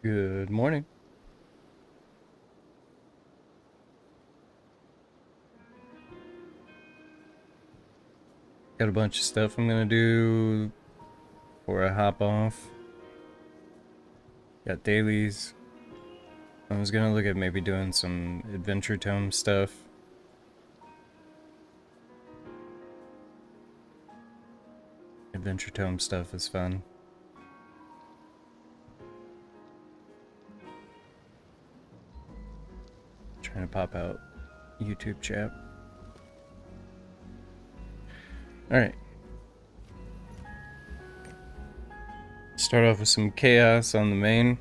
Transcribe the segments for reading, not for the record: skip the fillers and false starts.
Good morning. Got a bunch of stuff I'm gonna do before I hop off. Got dailies. I was gonna look at maybe doing some adventure tome stuff. Adventure tome stuff is fun. Trying to pop out YouTube chat. Alright. Start off with some chaos on the main.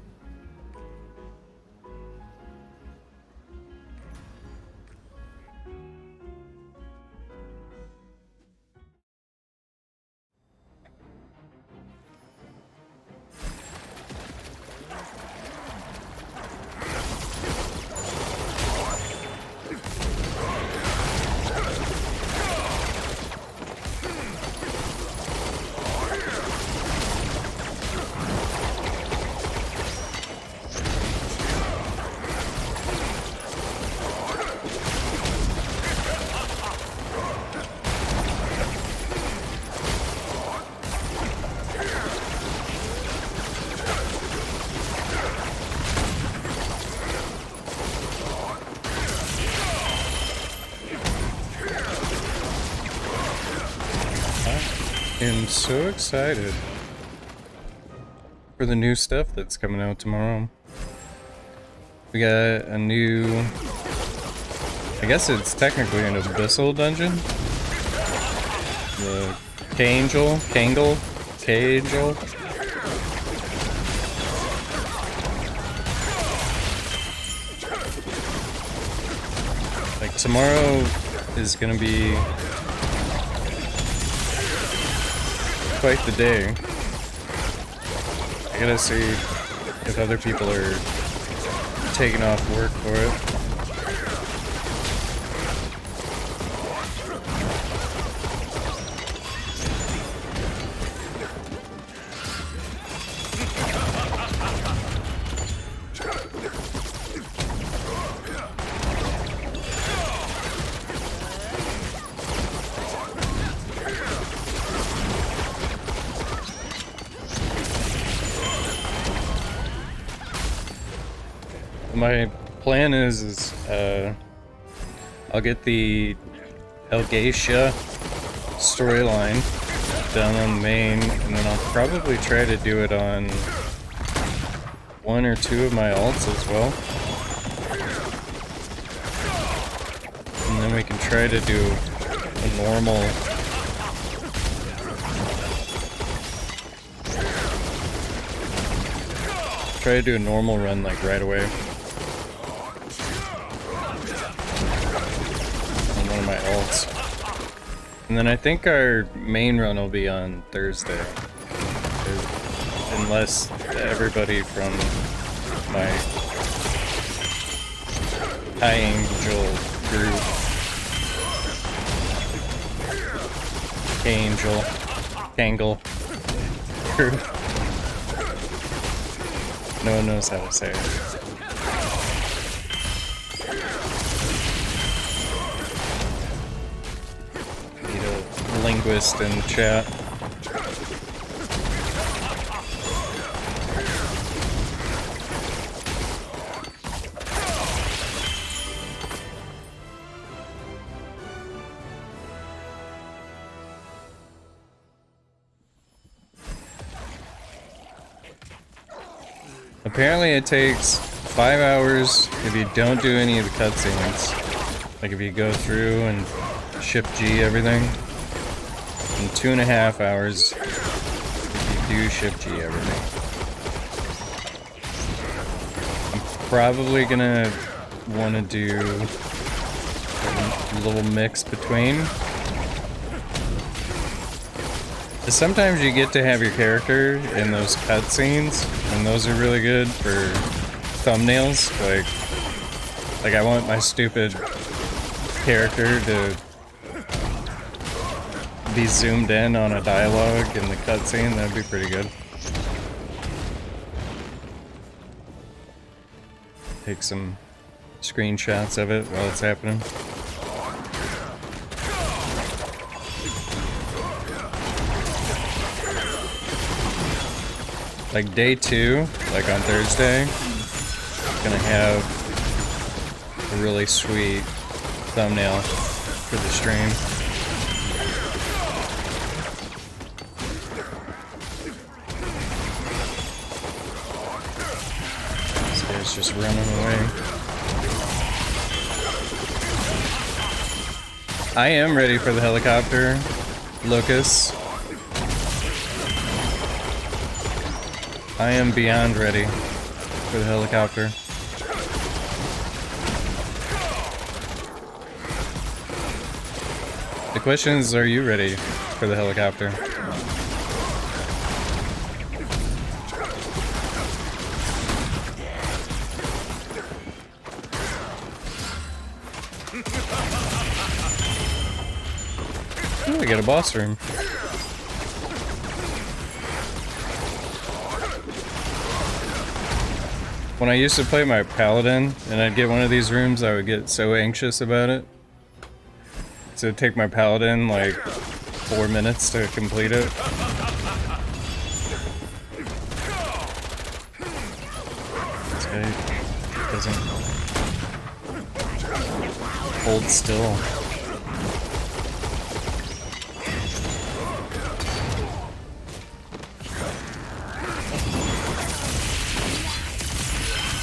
I'm so excited for the new stuff that's coming out tomorrow. We got a new, I guess it's technically an abyssal dungeon. The K-Angel, K-Angel. Like tomorrow is gonna be quite the day. I gotta see if other people are taking off work for it. My plan is I'll get the Helgatia storyline done on the main, and then I'll probably try to do it on one or two of my alts as well. And then we can try to do a normal run like right away. My ults. And then I think our main run will be on Thursday. Unless everybody from my Taijutsu group, K-Angel, Kangle group. No one knows how to say it. Linguist in chat. Apparently it takes 5 hours if you don't do any of the cutscenes. Like if you go through and ship G everything. And 2.5 hours if you do ship G everything. I'm probably gonna want to do a little mix between. Sometimes you get to have your character in those cutscenes, and those are really good for thumbnails. Like I want my stupid character to be zoomed in on a dialogue in the cutscene. That'd be pretty good. Take some screenshots of it while it's happening. Like day 2, like on Thursday, gonna have a really sweet thumbnail for the stream. This guy's just running away. I am ready for the helicopter, Lucas. I am beyond ready for the helicopter. The question is, are you ready for the helicopter? Ooh, I got a boss room. When I used to play my paladin and I'd get one of these rooms, I would get so anxious about it. So it'd take my paladin like 4 minutes to complete it. This guy doesn't hold still.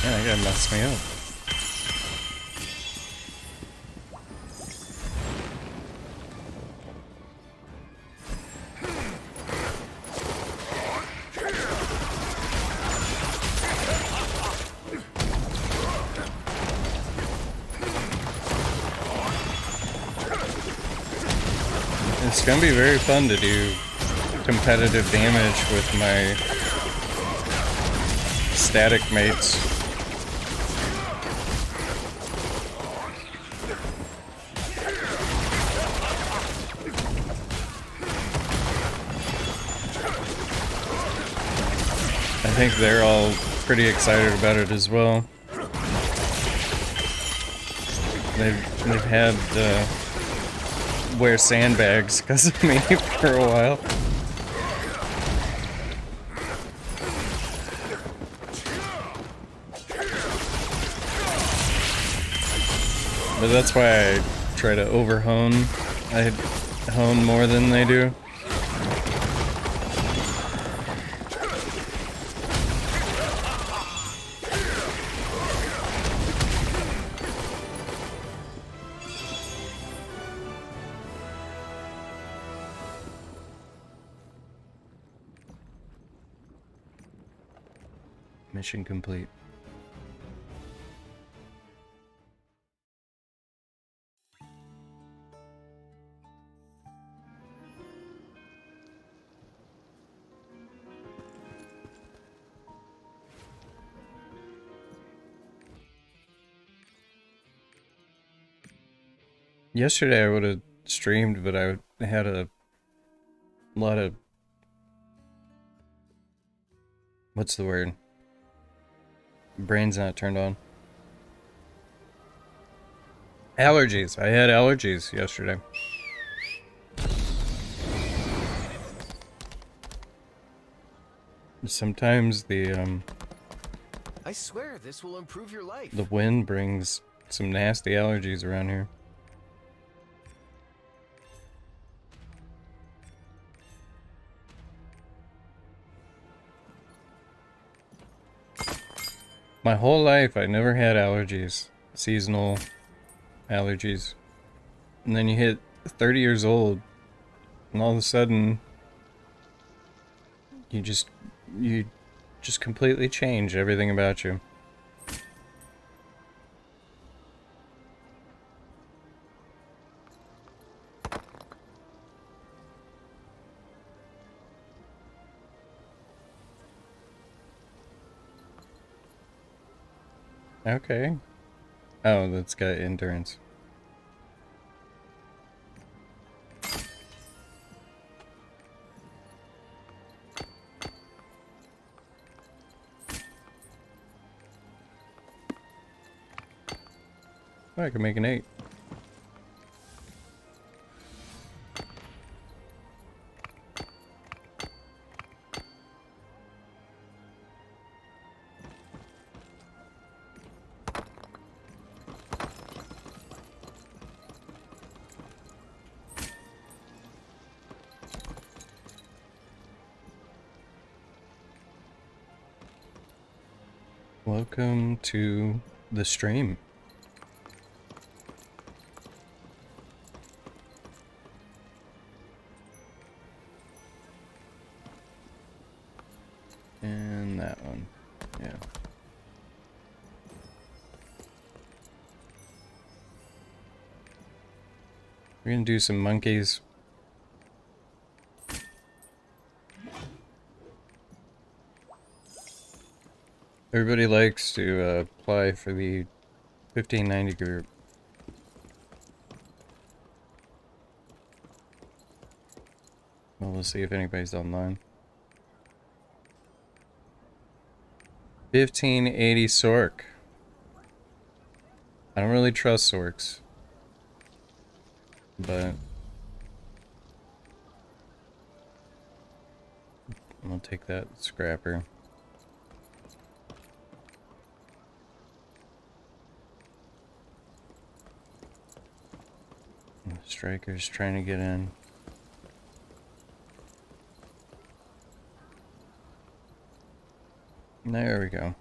Yeah, that guy messed me up. It's gonna be very fun to do competitive damage with my static mates. I think they're all pretty excited about it as well. They've had wear sandbags because of me for a while. But that's why I try to over-hone. I hone more than they do. Mission complete. Yesterday I would have streamed, but I had a lot of... what's the word? Brain's not turned on. Allergies. I had allergies yesterday. Sometimes the I swear this will improve your life. the wind brings some nasty allergies around here. My whole life, I never had allergies. Seasonal allergies. And then you hit 30 years old, and all of a sudden, you just completely change everything about you. Okay. Oh, that's got endurance. Oh, I can make an 8. Welcome to the stream. And that one, yeah. We're gonna do some monkeys. Everybody likes to apply for the 1590 group. Well, we'll see if anybody's online. 1580 Sork. I don't really trust Sorks, but I'm gonna take that scrapper. And the striker's trying to get in. There we go.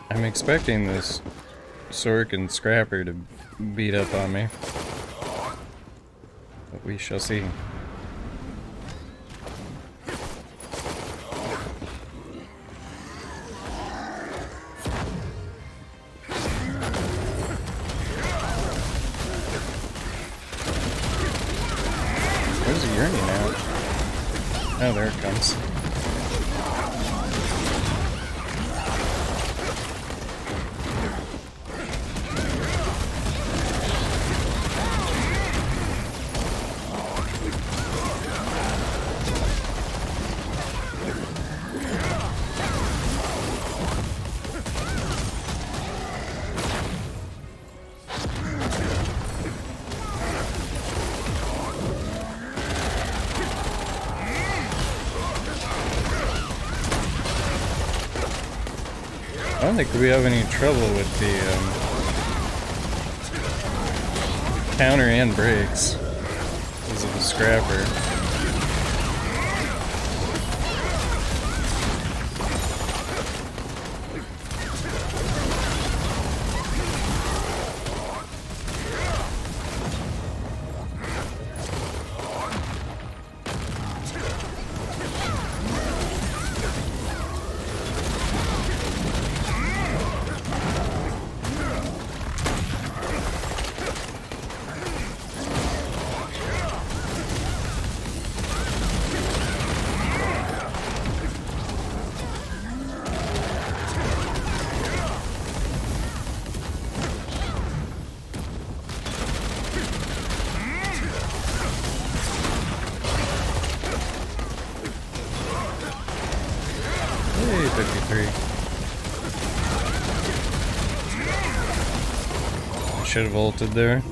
I'm expecting this Sork and Scrapper to beat up on me, but we shall see. Where's the yearning out? Oh, there it comes. I don't think we have any trouble with the counter and breaks because of the Scrapper. Hey, 53. I should have ulted there.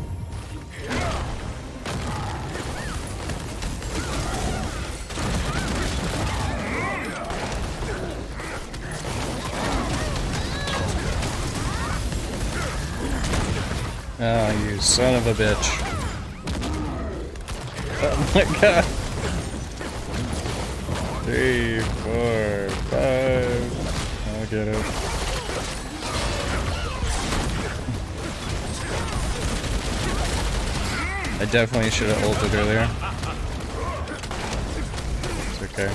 Oh, you son of a bitch. Oh my god. 3, 4, 5. I'll get it. I definitely should have ulted earlier. It's okay.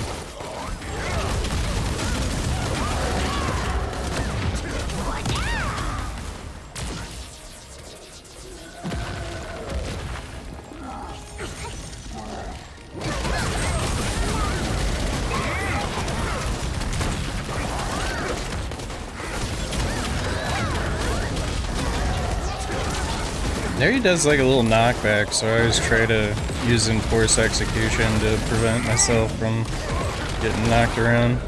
There he does like a little knockback, so I always try to use enforced execution to prevent myself from getting knocked around.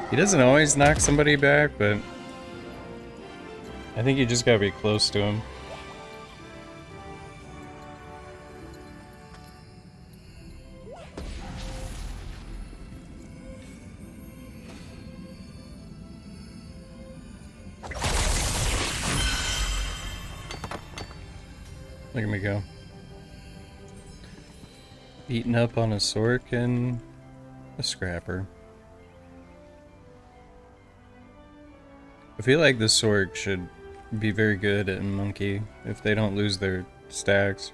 He doesn't always knock somebody back, but I think you just gotta be close to him. Look at me go. Beating up on a Sork and a Scrapper. I feel like the Sork should be very good at Monkey if they don't lose their stacks.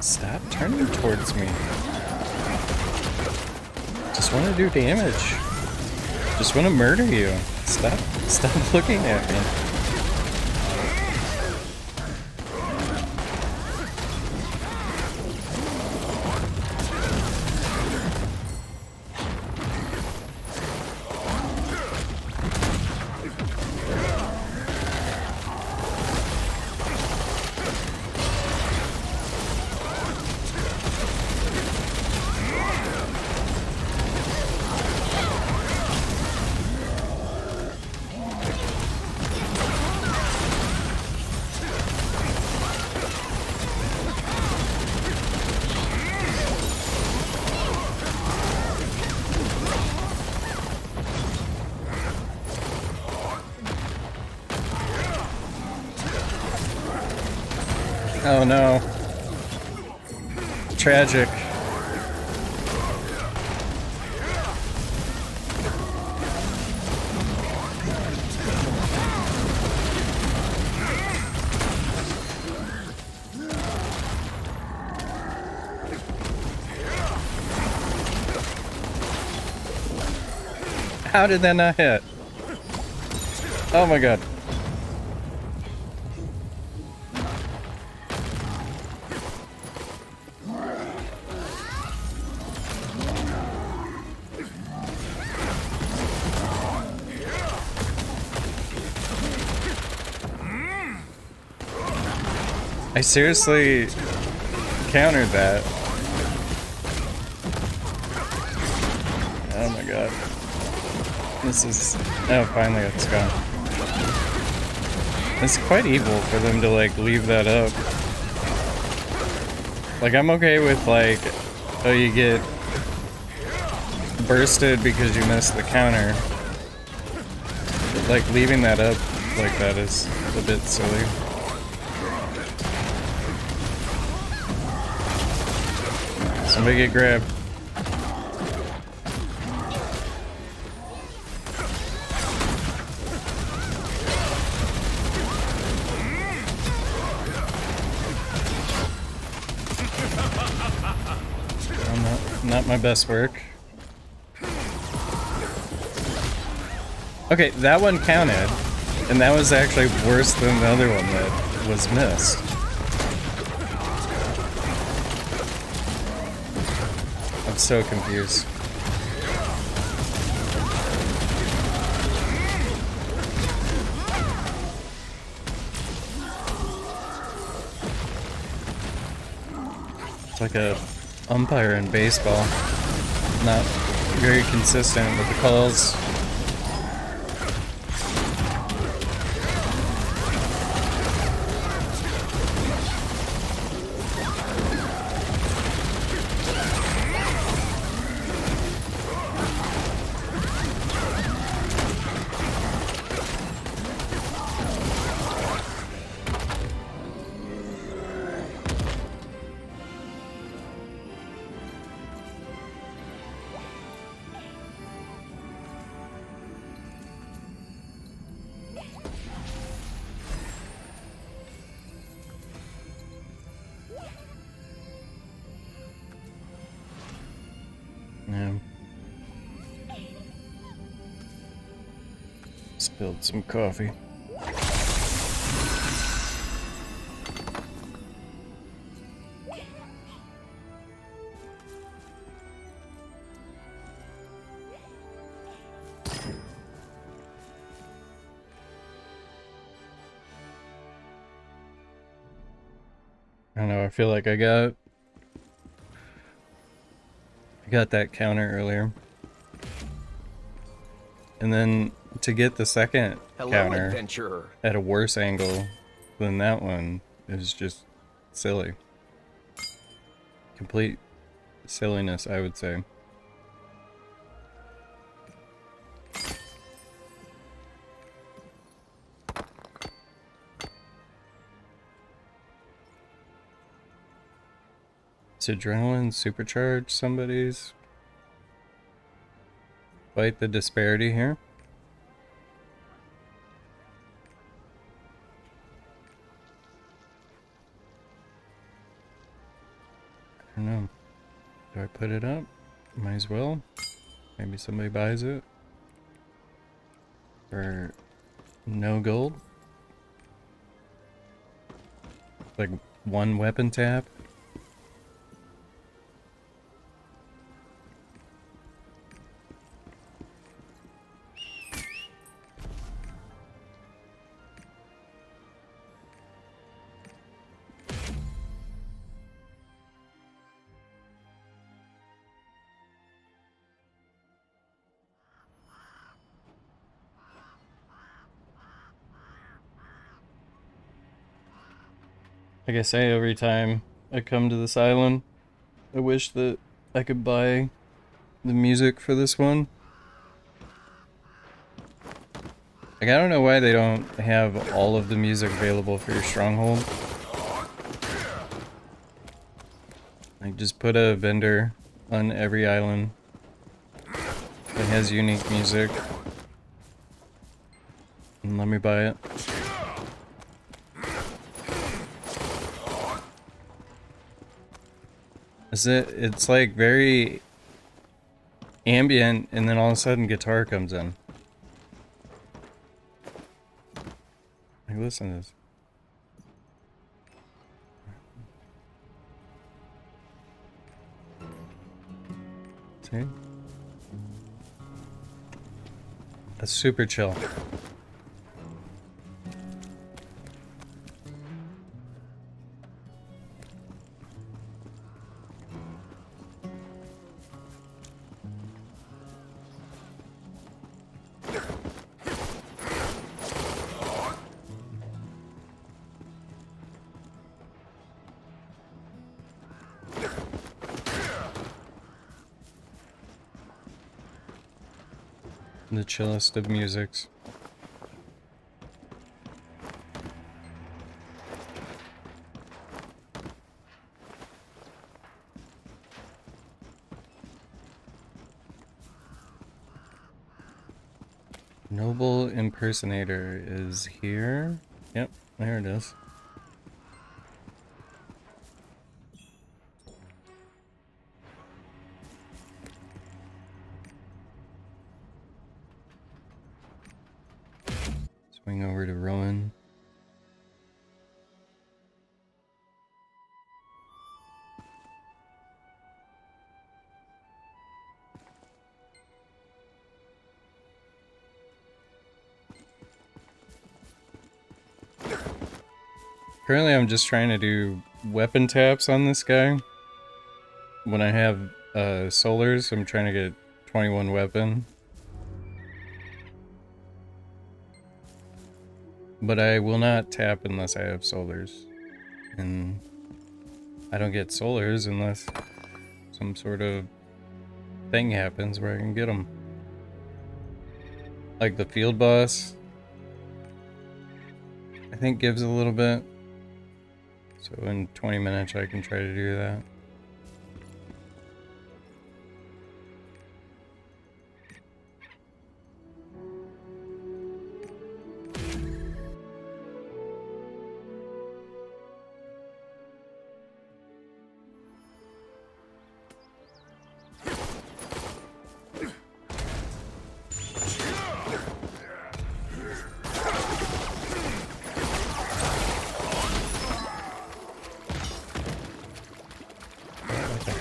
Stop turning towards me. Just want to do damage. Just want to murder you. Stop looking at me. Oh no. Tragic. How did that not hit? Oh my god. I seriously countered that. Oh my god. This is... oh, finally it's gone. It's quite evil for them to, like, leave that up. Like, I'm okay with, like, oh, you get bursted because you missed the counter. But, like, leaving that up like that is a bit silly. Somebody get grabbed. Not my best work. Okay, that one counted, and that was actually worse than the other one that was missed. I'm so confused. It's like a umpire in baseball. Not very consistent with the calls. Spilled some coffee. I don't know, I feel like I got that counter earlier. And then to get the second counter adventurer. at a worse angle than that one is just silly. Complete silliness, I would say. Does adrenaline supercharge somebody's? Fight the disparity here. I don't know. Do I put it up? Might as well. Maybe somebody buys it. For no gold. Like one weapon tap. Like I say every time I come to this island, I wish that I could buy the music for this one. Like, I don't know why they don't have all of the music available for your stronghold. Like, just put a vendor on every island that has unique music and let me buy it. It's like very ambient, and then all of a sudden guitar comes in. Like, listen to this. See? That's super chill. The chillest of musics. Noble Impersonator is here. Yep, there it is. Swing over to Rowan. Currently I'm just trying to do weapon taps on this guy. When I have solars, I'm trying to get 21 weapon. But I will not tap unless I have solars. And I don't get solars unless some sort of thing happens where I can get them. Like the field boss, I think gives a little bit. So in 20 minutes I can try to do that.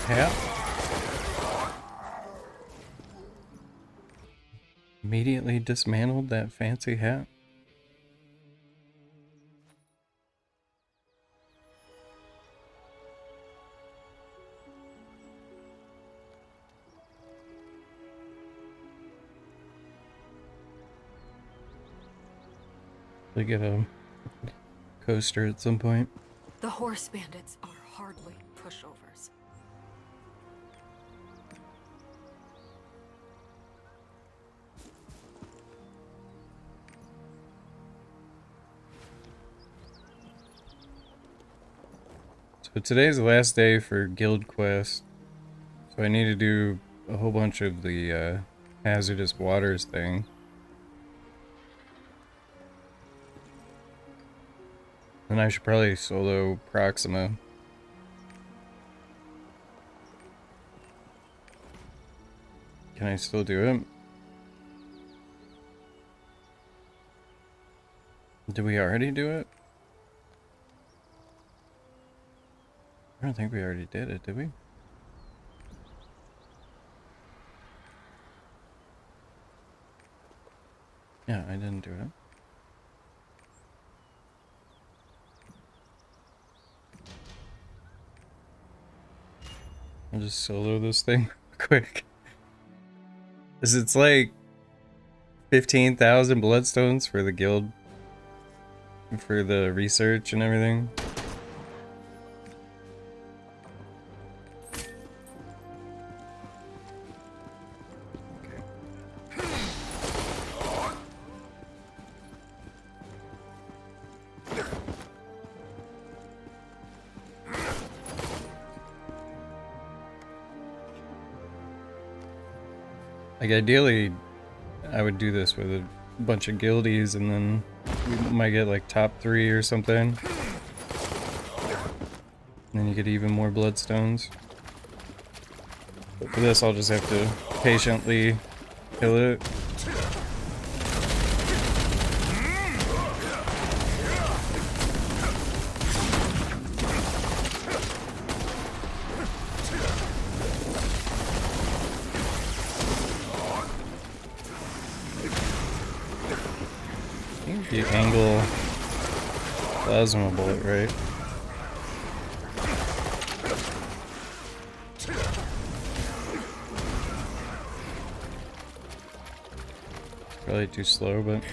hat. Immediately dismantled that fancy hat. We get a coaster at some point. The horse bandits are hardly pushovers. So today's the last day for guild quest. So I need to do a whole bunch of the hazardous waters thing. And I should probably solo Proxima. Can I still do it? Did we already do it? I don't think we already did it, did we? Yeah, I didn't do it. I'll just solo this thing quick. Cause it's like 15,000 bloodstones for the guild. For the research and everything. Like ideally, I would do this with a bunch of guildies and then we might get like top 3 or something. And then you get even more bloodstones. But for this I'll just have to patiently kill it. You angle plasma bullet, right? Probably too slow, but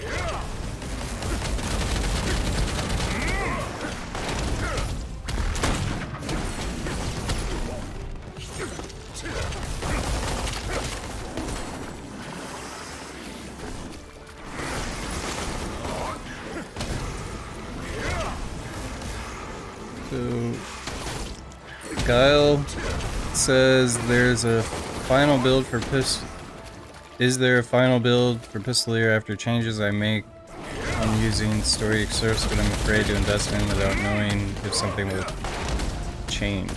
Kyle says there's a final build for Is there a final build for Pistoleer after changes I make on using story excerpts, but I'm afraid to invest in without knowing if something will change?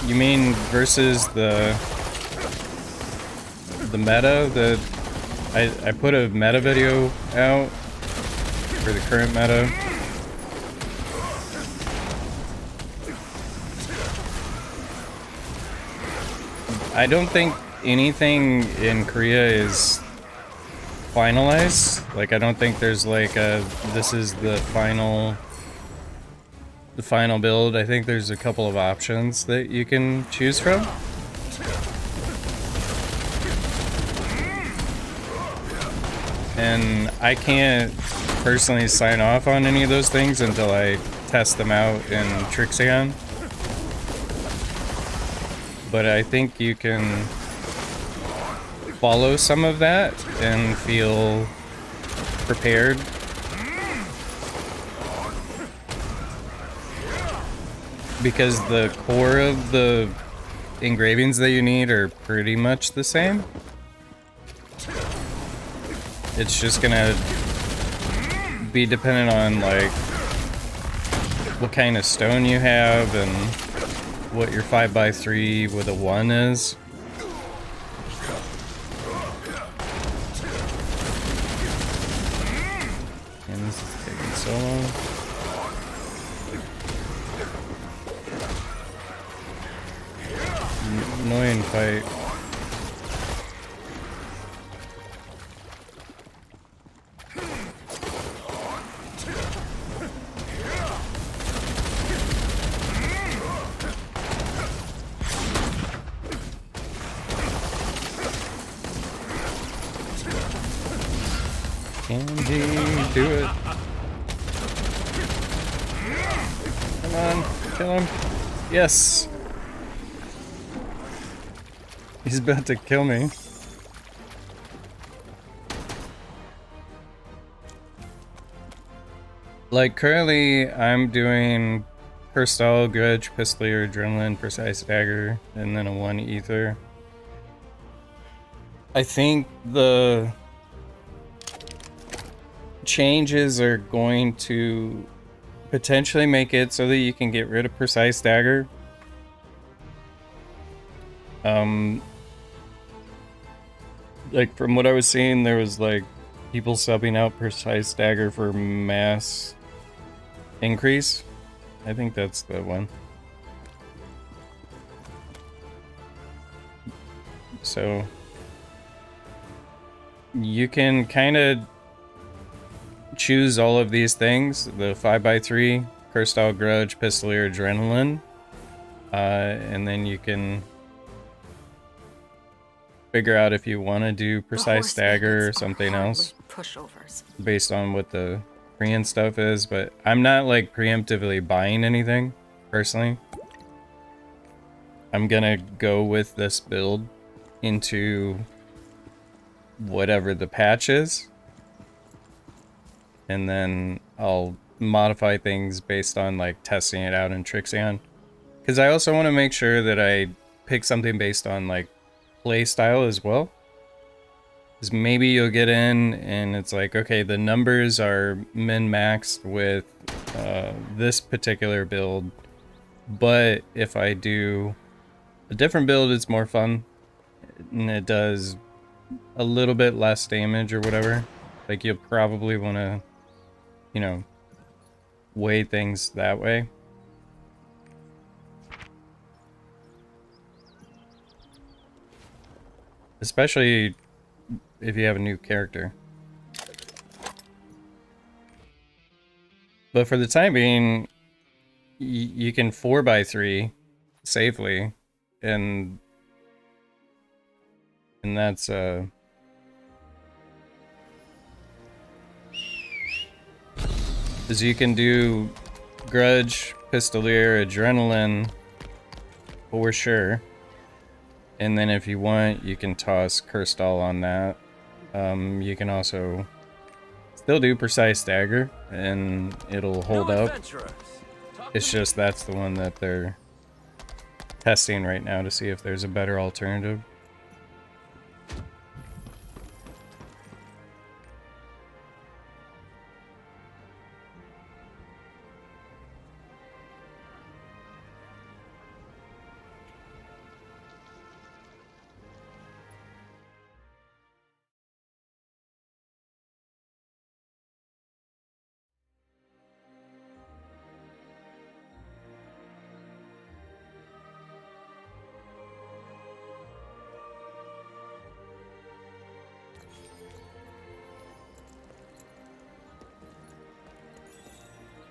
You mean versus the meta? I put a meta video out for the current meta. I don't think anything in Korea is finalized. Like, I don't think there's like a, this is the final build. I think there's a couple of options that you can choose from. And I can't personally sign off on any of those things until I test them out in Trixion. But I think you can follow some of that and feel prepared. Because the core of the engravings that you need are pretty much the same. It's just gonna be dependent on like what kind of stone you have and what your 5x3 with a 1 is. And this is taking so long. team fight. Can he do it? Come on, kill him. Yes! He's about to kill me. Like, currently, I'm doing Pistoleer, Grudge, Pistoleer, Adrenaline, Precise Dagger, and then a 1 Ether. I think the changes are going to potentially make it so that you can get rid of Precise Dagger. Like, from what I was seeing, there was like people subbing out Precise Dagger for mass increase. I think that's the one. So you can kind of choose all of these things: the 5x3, Curse-Style, Grudge, Pistoleer, Adrenaline, and then you can figure out if you want to do Precise Dagger or something else Pushovers. based on what the Korean stuff is. But I'm not like preemptively buying anything personally. I'm gonna go with this build into whatever the patch is, and then I'll modify things based on like testing it out in Trixion, because I also want to make sure that I pick something based on like play style as well. Because maybe you'll get in and it's like, okay, the numbers are min-maxed with this particular build, but if I do a different build, it's more fun and it does a little bit less damage or whatever. Like, you'll probably want to, you know, weigh things that way. Especially if you have a new character. But for the time being, you can 4x3 safely, and that's as you can do Grudge, Pistoleer, Adrenaline for sure. And then if you want, you can toss Curse-Style on that. You can also still do Precise Dagger, and it'll hold up. It's just that's the one that they're testing right now to see if there's a better alternative.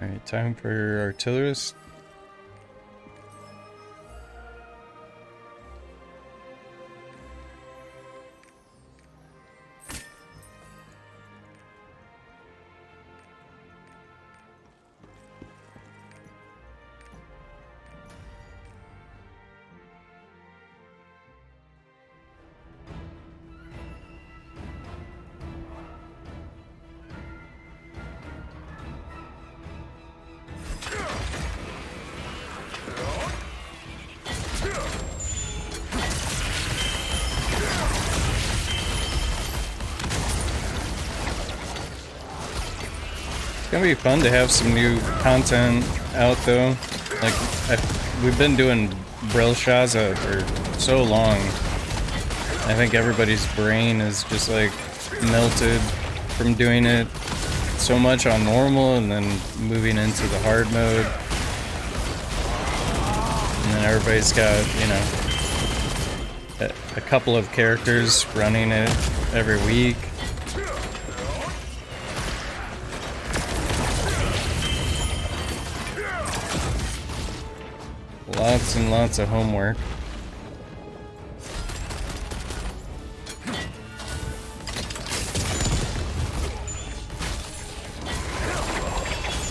Alright, time for Artillerist. It's gonna be fun to have some new content out though. Like, we've been doing Brill Shaza for so long. I think everybody's brain is just like melted from doing it so much on normal and then moving into the hard mode. And then everybody's got, you know, a couple of characters running it every week. Lots and lots of homework.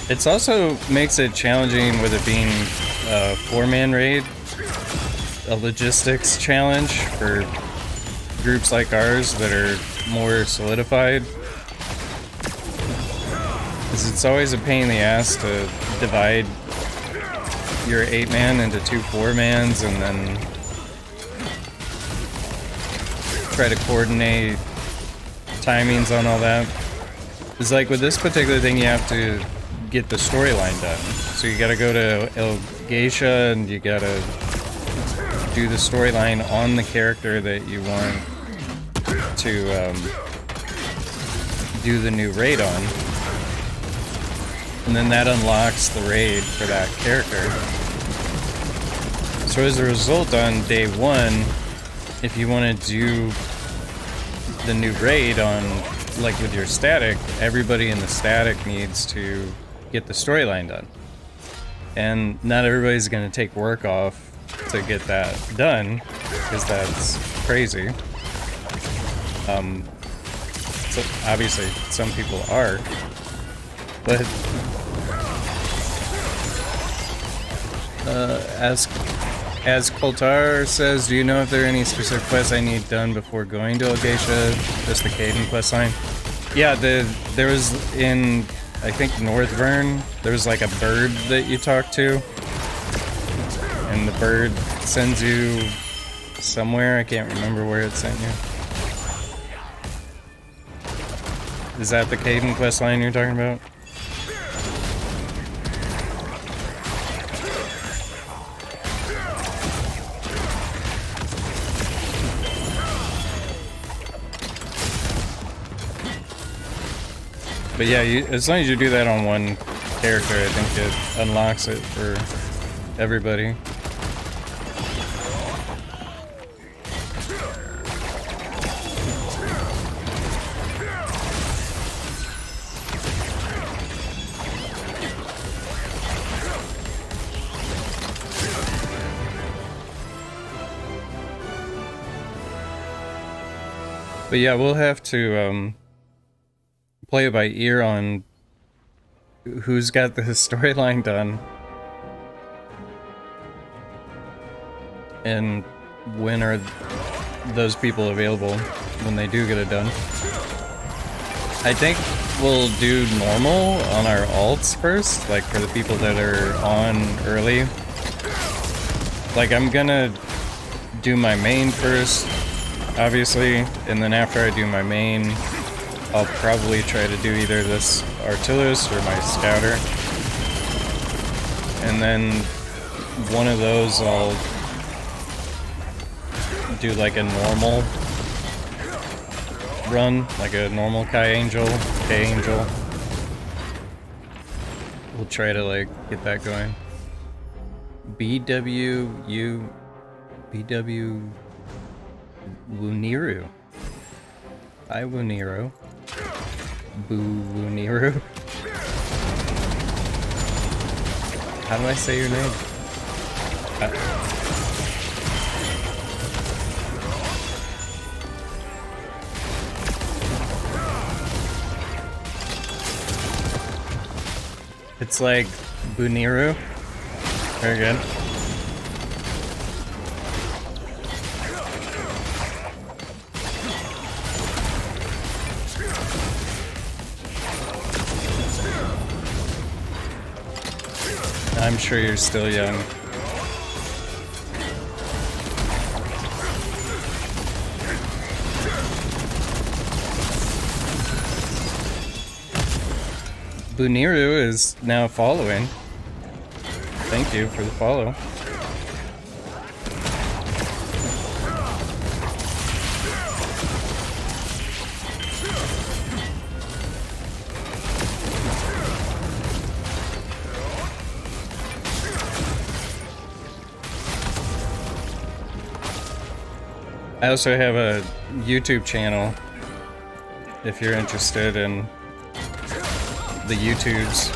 It's also makes it challenging with it being a 4-man raid, a logistics challenge for groups like ours that are more solidified. Because it's always a pain in the ass to divide your 8-man into 2 4-mans and then try to coordinate timings on all that. It's like with this particular thing, you have to get the storyline done. So you gotta go to El Geisha and you gotta do the storyline on the character that you want to do the new raid on. And then that unlocks the raid for that character. So as a result, on day 1, if you want to do the new raid on, like with your static, everybody in the static needs to get the storyline done. And not everybody's going to take work off to get that done, because that's crazy. So obviously some people are, but as Koltar says, do you know if there are any specific quests I need done before going to Elgeisha? Just the Caden quest line? Yeah, there was in, I think, Northvern, there was like a bird that you talk to. And the bird sends you somewhere. I can't remember where it sent you. Is that the Caden quest line you're talking about? But yeah, as long as you do that on one character, I think it unlocks it for everybody. But yeah, we'll have to play it by ear on who's got the storyline done and when are those people available when they do get it done. I think we'll do normal on our alts first, like for the people that are on early. Like I'm gonna do my main first, obviously, and then after I do my main, I'll probably try to do either this Artillerist or my Scouter. And then one of those I'll do like a normal run, like a normal K-Angel. We'll try to like get that going. BW Wuniru. Hi Wuniru. Boo Wuniru. How do I say your name? It's like Buniru. Very good. I'm sure you're still young. Buniru is now following. Thank you for the follow. I also have a YouTube channel if you're interested in the YouTubes.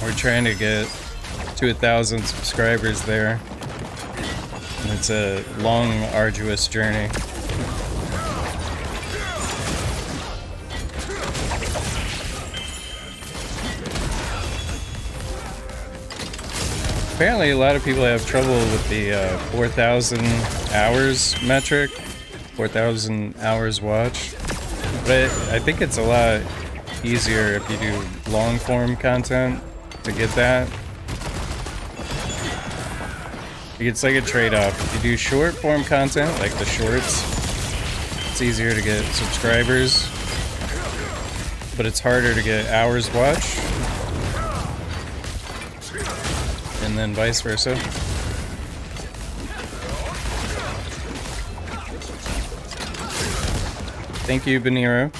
We're trying to get to 1,000 subscribers there. And it's a long, arduous journey. Apparently a lot of people have trouble with the 4,000 hours metric, 4,000 hours watched, but I think it's a lot easier if you do long form content to get that. It's like a trade-off. If you do short form content, like the shorts, it's easier to get subscribers, but it's harder to get hours watched. And then vice versa. Thank you, Buniro.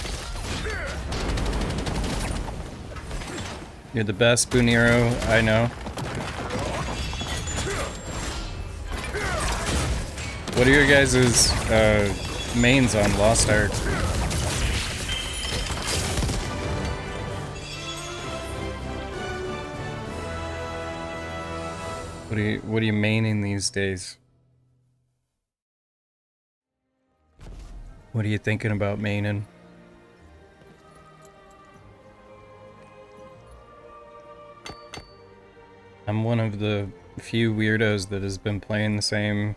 You're the best Buniro I know. What are your guys' mains on Lost Ark? What are you maining these days? What are you thinking about maining? I'm one of the few weirdos that has been playing the same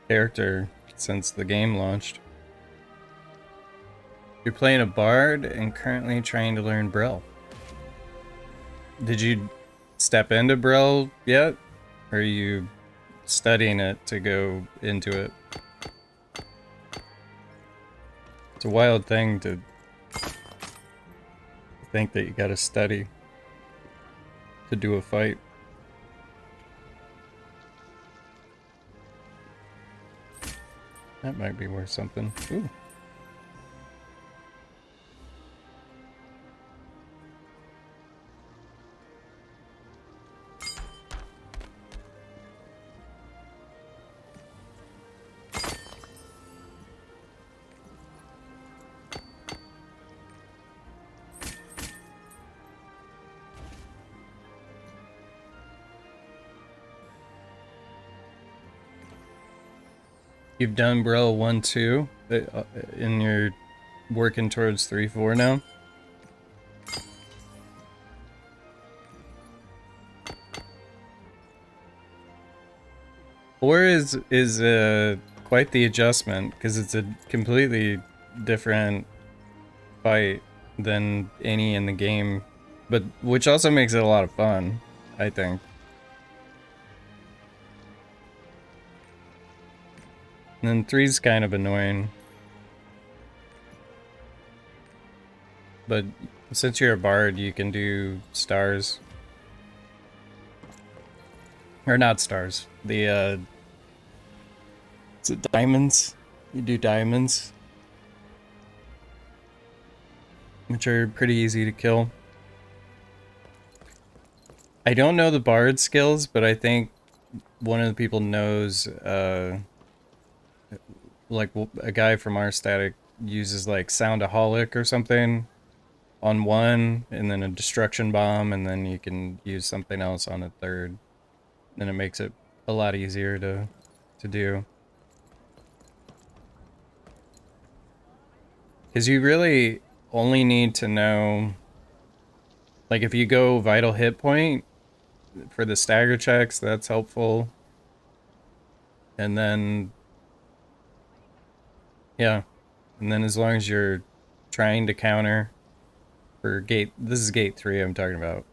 character since the game launched. You're playing a bard and currently trying to learn Brill. Did you step into Brill yet? Or are you studying it to go into it? It's a wild thing to think that you gotta study to do a fight. That might be worth something. Ooh. You've done Brill 1, 2, and you're working towards 3, 4 now? Four is quite the adjustment, because it's a completely different fight than any in the game, but which also makes it a lot of fun, I think. And then 3's kind of annoying. But since you're a bard, you can do stars. Or not stars. The, is it diamonds? You do diamonds. Which are pretty easy to kill. I don't know the bard skills, but I think one of the people knows, like a guy from our static uses like Soundaholic or something on one, and then a destruction bomb, and then you can use something else on a third. Then it makes it a lot easier to do. Because you really only need to know, like if you go vital hit point for the stagger checks, that's helpful. And then yeah, and then as long as you're trying to counter for gate, this is gate 3 I'm talking about.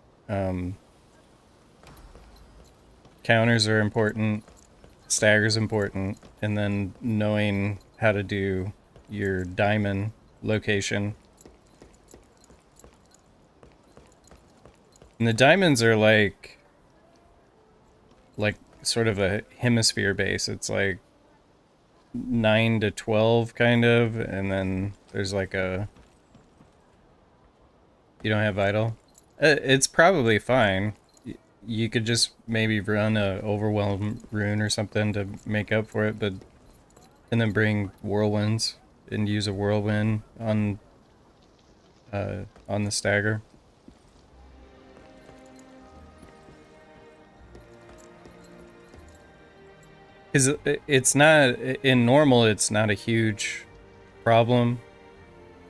Counters are important, stagger's important, and then knowing how to do your diamond location. And the diamonds are like sort of a hemisphere base. It's like 9 to 12 kind of, and then there's like a, you don't have vital. It's probably fine. you could just maybe run a overwhelm rune or something to make up for it, but and then bring whirlwinds and use a whirlwind on the stagger. Because it's not, in normal, it's not a huge problem.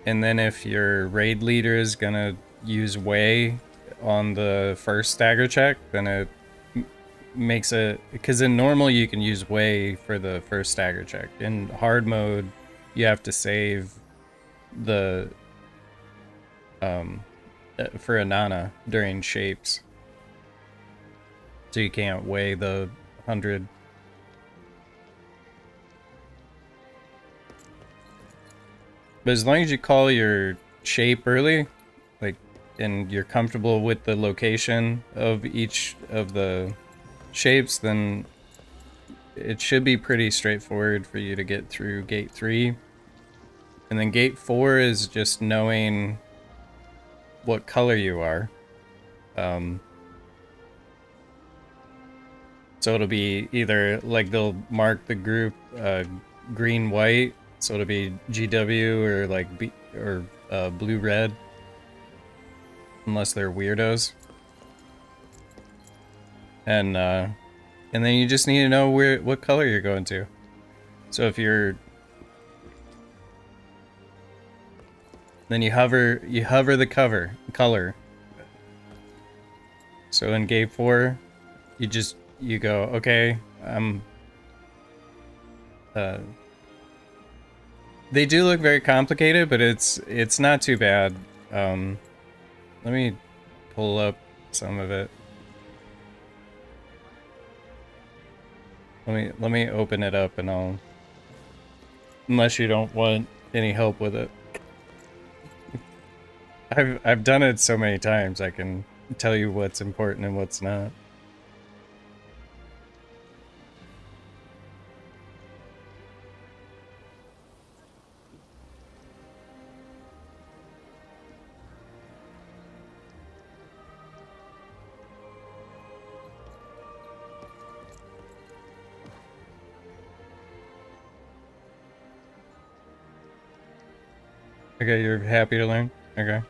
And then if your raid leader is gonna use way on the first stagger check, then it makes it, because in normal you can use way for the first stagger check. In hard mode, you have to save the for Anana during shapes, so you can't weigh the 100. But as long as you call your shape early, like, and you're comfortable with the location of each of the shapes, then it should be pretty straightforward for you to get through gate 3. And then gate 4 is just knowing what color you are. So it'll be either, like, they'll mark the group green-white, so it'll be GW or like blue-red, unless they're weirdos. And then you just need to know what color you're going to. So if you're, then you hover the color. So in gate 4, you go, okay, they do look very complicated, but it's not too bad. Let me pull up some of it. Let me open it up, and I'll, unless you don't want any help with it. I've done it so many times, I can tell you what's important and what's not. Okay, you're happy to learn? Okay.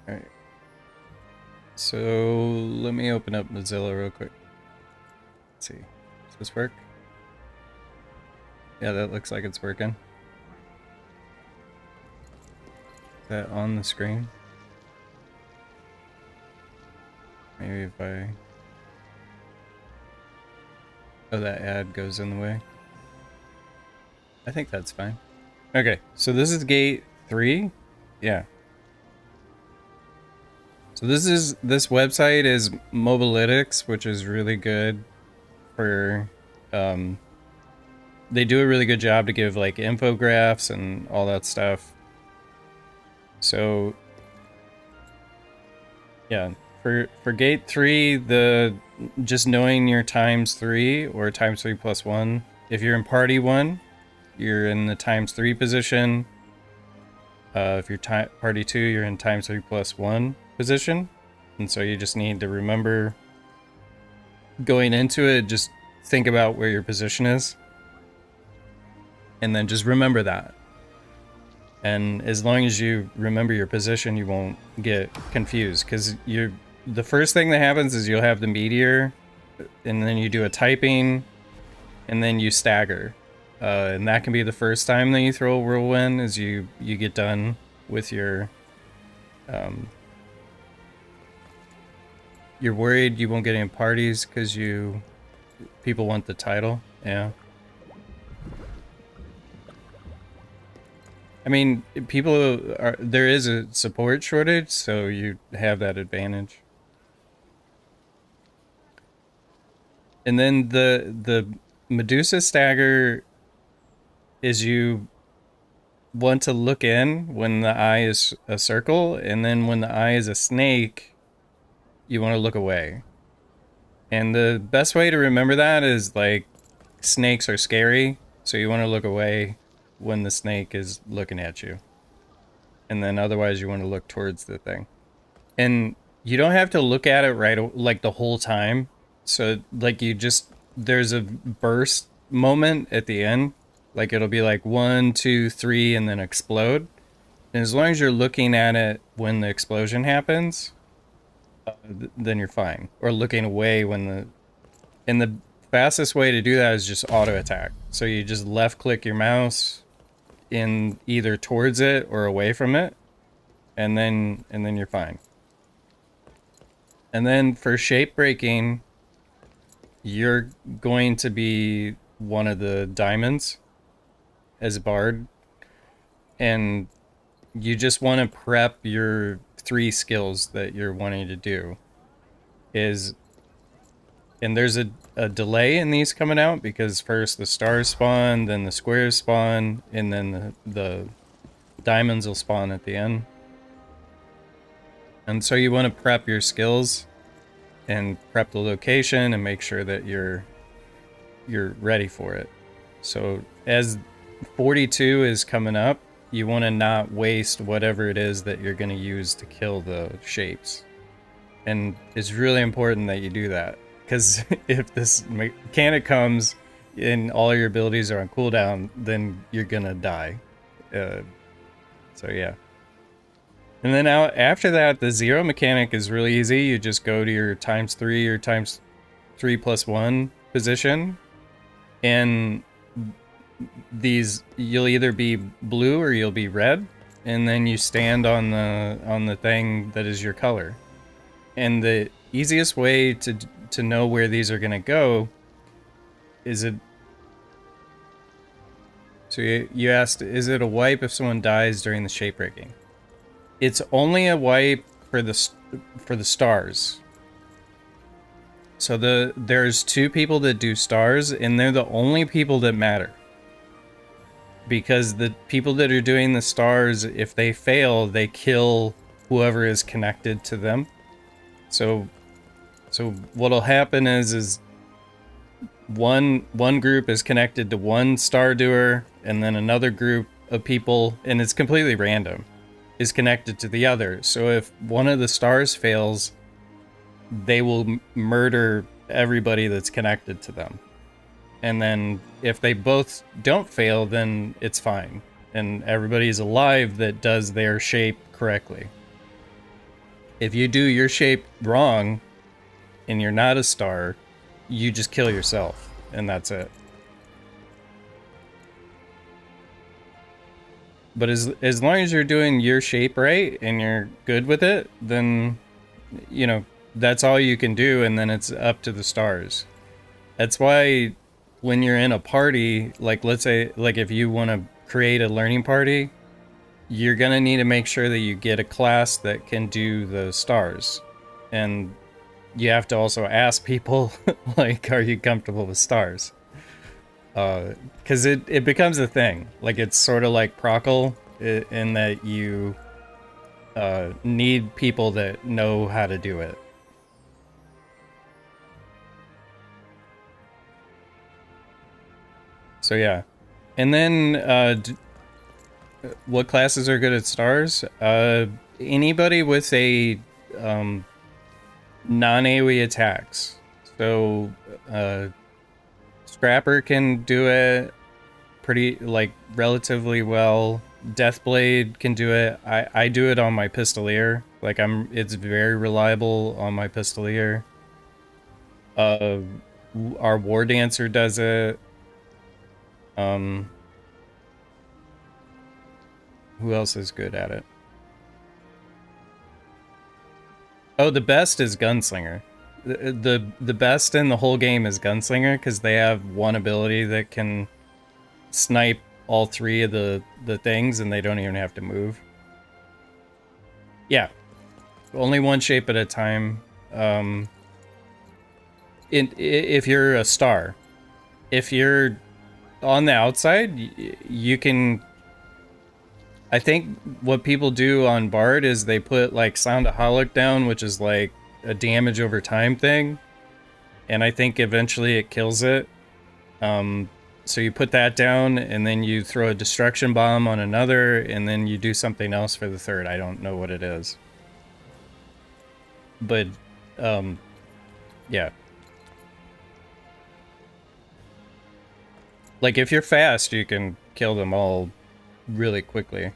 Alright. So, let me open up Mozilla real quick. Let's see. Does this work? Yeah, that looks like it's working. Is that on the screen? Maybe if I... Oh, that ad goes in the way. I think that's fine. Okay, so this is gate 3. Yeah. So this website is Mobilytics, which is really good for, they do a really good job to give like infographics and all that stuff. So yeah, for gate 3, just knowing your ×3 or ×3 plus 1. If you're in party 1, you're in the ×3 position. If you're party 2, you're in ×3 plus 1 position. And so you just need to remember going into it, just think about where your position is. And then just remember that. And as long as you remember your position, you won't get confused, because the first thing that happens is you'll have the meteor, and then you do a typing, and then you stagger. And that can be the first time that you throw a whirlwind, is you get done with your... You're worried you won't get any parties because people want the title. Yeah. I mean, there is a support shortage, so you have that advantage. And then the Medusa stagger is you want to look in when the eye is a circle, and then when the eye is a snake, you want to look away. And the best way to remember that is, like, snakes are scary, so you want to look away when the snake is looking at you. And then otherwise you want to look towards the thing. And you don't have to look at it like the whole time. So like there's a burst moment at the end. Like it'll be like 1, 2, 3 and then explode. And as long as you're looking at it when the explosion happens, then you're fine. Or looking away when and the fastest way to do that is just auto attack. So you just left click your mouse in either towards it or away from it, and then you're fine. And then for shape breaking, you're going to be one of the diamonds as a bard, and you just want to prep your 3 skills that you're wanting to do. And there's a delay in these coming out because first the stars spawn, then the squares spawn, and then the diamonds will spawn at the end. And so you want to prep your skills and prep the location and make sure that you're ready for it. So as 42 is coming up, you want to not waste whatever it is that you're going to use to kill the shapes. And it's really important that you do that, because if this mechanic comes and all your abilities are on cooldown, then you're gonna die. So yeah. And then after that, the 0 mechanic is really easy. You just go to your ×3 or ×3+1 position, and you'll either be blue or you'll be red, and then you stand on the thing that is your color. And the easiest way to know where these are gonna go is so you asked, is it a wipe if someone dies during the shape breaking? It's only a wipe for the stars. So there's 2 people that do stars, and they're the only people that matter. Because the people that are doing the stars, if they fail, they kill whoever is connected to them. So what'll happen is one group is connected to one star doer, and then another group of people, and it's completely random, is connected to the other. So if one of the stars fails, they will murder everybody that's connected to them. And then if they both don't fail, then it's fine. And everybody's alive that does their shape correctly. If you do your shape wrong and you're not a star, you just kill yourself, and that's it. But as long as you're doing your shape right and you're good with it, then, you know, that's all you can do, and then it's up to the stars. That's why when you're in a party, like let's say, like if you want to create a learning party, you're gonna need to make sure that you get a class that can do the stars. And you have to also ask people, like, are you comfortable with stars? Because it becomes a thing. Like, it's sort of like Prockle in that you need people that know how to do it. So yeah. And then what classes are good at stars? Anybody with a non-AoE attacks. So Scrapper can do it pretty, like, relatively well. Deathblade can do it. I do it on my Pistoleer. Like, it's very reliable on my Pistoleer. Our War Dancer does it. Who else is good at it? Oh, the best is Gunslinger. The best in the whole game is Gunslinger, because they have one ability that can snipe all 3 of the things, and they don't even have to move. Yeah. Only one shape at a time. If you're a star. If you're on the outside, you can... I think what people do on Bard is they put, like, Soundaholic down, which is like a damage over time thing. And I think eventually it kills it. So you put that down, and then you throw a destruction bomb on another, and then you do something else for the third. I don't know what it is. But, yeah. Like, if you're fast, you can kill them all really quickly.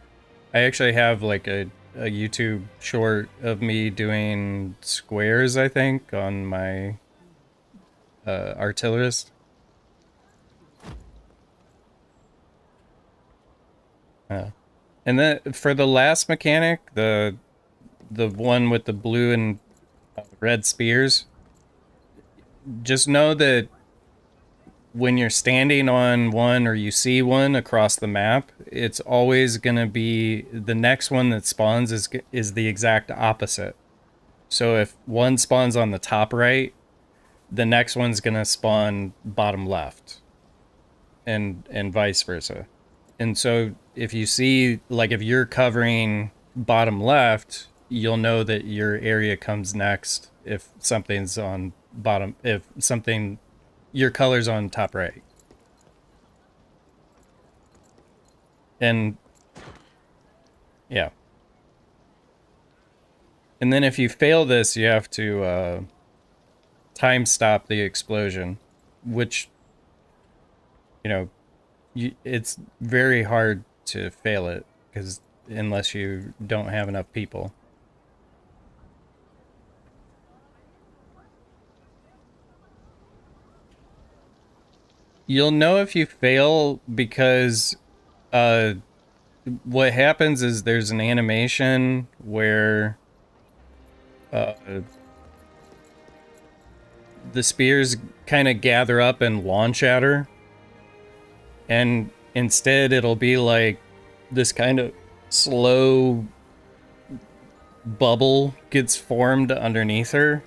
I actually have, like, a YouTube short of me doing squares, I think, on my Artillerist. And then for the last mechanic, the one with the blue and red spears, just know that when you're standing on one or you see one across the map, it's always going to be the next one that spawns is the exact opposite. So if one spawns on the top right, the next one's going to spawn bottom left, and vice versa. And so if you see, like, if you're covering bottom left, you'll know that your area comes next if something's on bottom, if something, your color's on top right. And yeah. And then if you fail this, you have to time stop the explosion, which, you know, it's very hard to fail it, because unless you don't have enough people. You'll know if you fail because what happens is there's an animation where the spears kind of gather up and launch at her. And instead it'll be like this kind of slow bubble gets formed underneath her.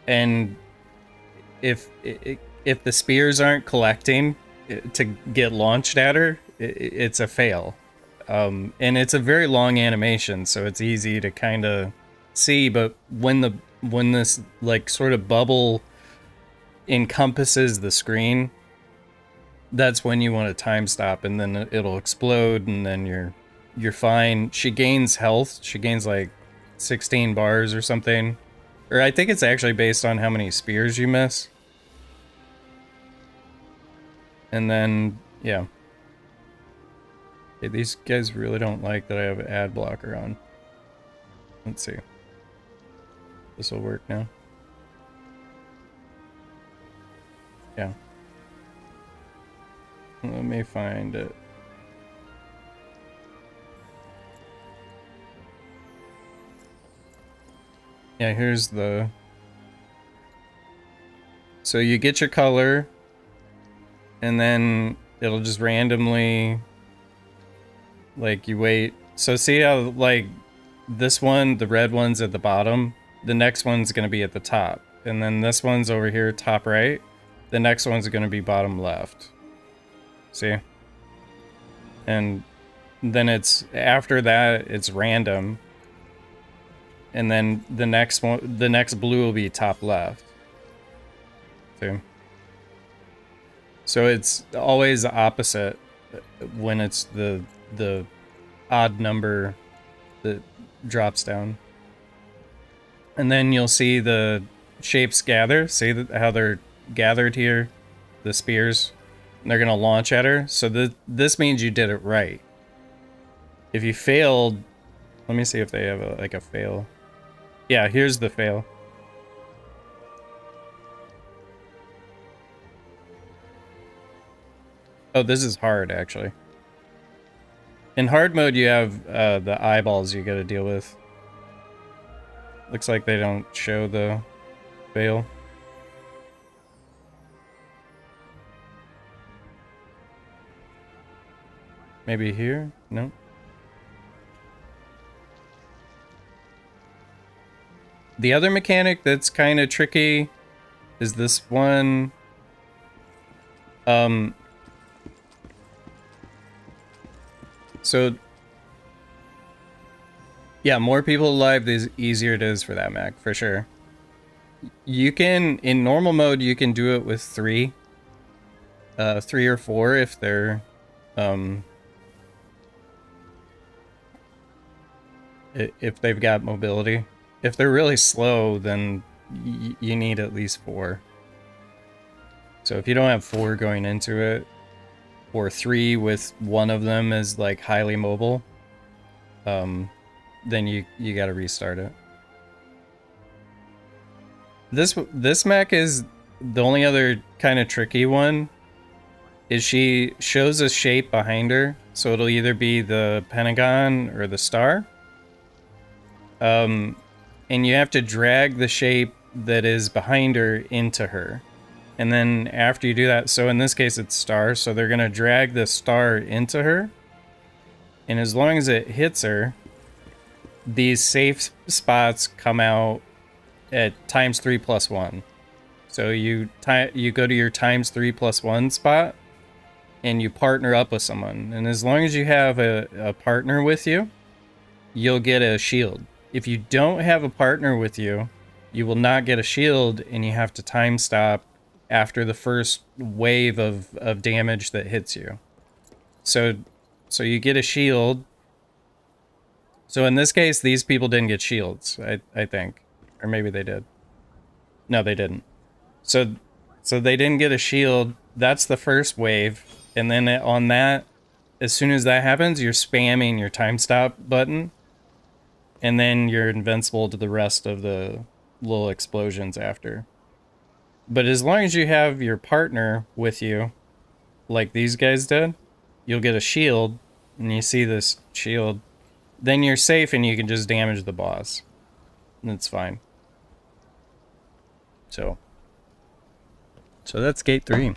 And if the spears aren't collecting to get launched at her, it's a fail. And it's a very long animation, so it's easy to kind of see, but when this like sort of bubble encompasses the screen, that's when you want to time stop, and then it'll explode, and then you're fine. She gains health. She gains like 16 bars or something. Or I think it's actually based on how many spears you miss. And then, yeah. Okay, these guys really don't like that I have an ad blocker on. Let's see. This will work now. Yeah. Let me find it. Yeah, here's the... So you get your color, and then it'll just randomly... Like, you wait. So see how, like, this one, the red one's at the bottom? The next one's gonna be at the top. And then this one's over here, top right. The next one's gonna be bottom left. See? And then it's, after that, it's random. And then the next one, the next blue will be top left. See? So it's always the opposite when it's the odd number that drops down. And then you'll see the shapes gather. See how they're gathered here? The spears. And they're going to launch at her. So this means you did it right. If you failed... Let me see if they have a fail. Yeah, here's the fail. Oh, this is hard, actually. In hard mode, you have the eyeballs you gotta deal with. Looks like they don't show the fail. Maybe here? No. The other mechanic that's kind of tricky is this one. So, yeah, more people alive, the easier it is for that mech, for sure. You can, in normal mode, you can do it with 3. 3 or 4 if they're if they've got mobility. If they're really slow, then you need at least 4. So if you don't have 4 going into it, or 3 with one of them is like highly mobile, then you got to restart it. This mech is the only other kind of tricky one. Is she shows a shape behind her, so it'll either be the pentagon or the star. And you have to drag the shape that is behind her into her. And then after you do that, so in this case it's star, so they're gonna drag the star into her. And as long as it hits her, these safe spots come out at ×3 + 1. So you go to your ×3 + 1 spot, and you partner up with someone. And as long as you have a partner with you, you'll get a shield. If you don't have a partner with you, you will not get a shield, and you have to time stop after the first wave of damage that hits you. So you get a shield. So in this case, these people didn't get shields, I think. Or maybe they did. No, they didn't. So they didn't get a shield. That's the first wave. And then on that, as soon as that happens, you're spamming your time stop button. And then you're invincible to the rest of the little explosions after. But as long as you have your partner with you, like these guys did, you'll get a shield. And you see this shield. Then you're safe and you can just damage the boss. And it's fine. So that's gate 3.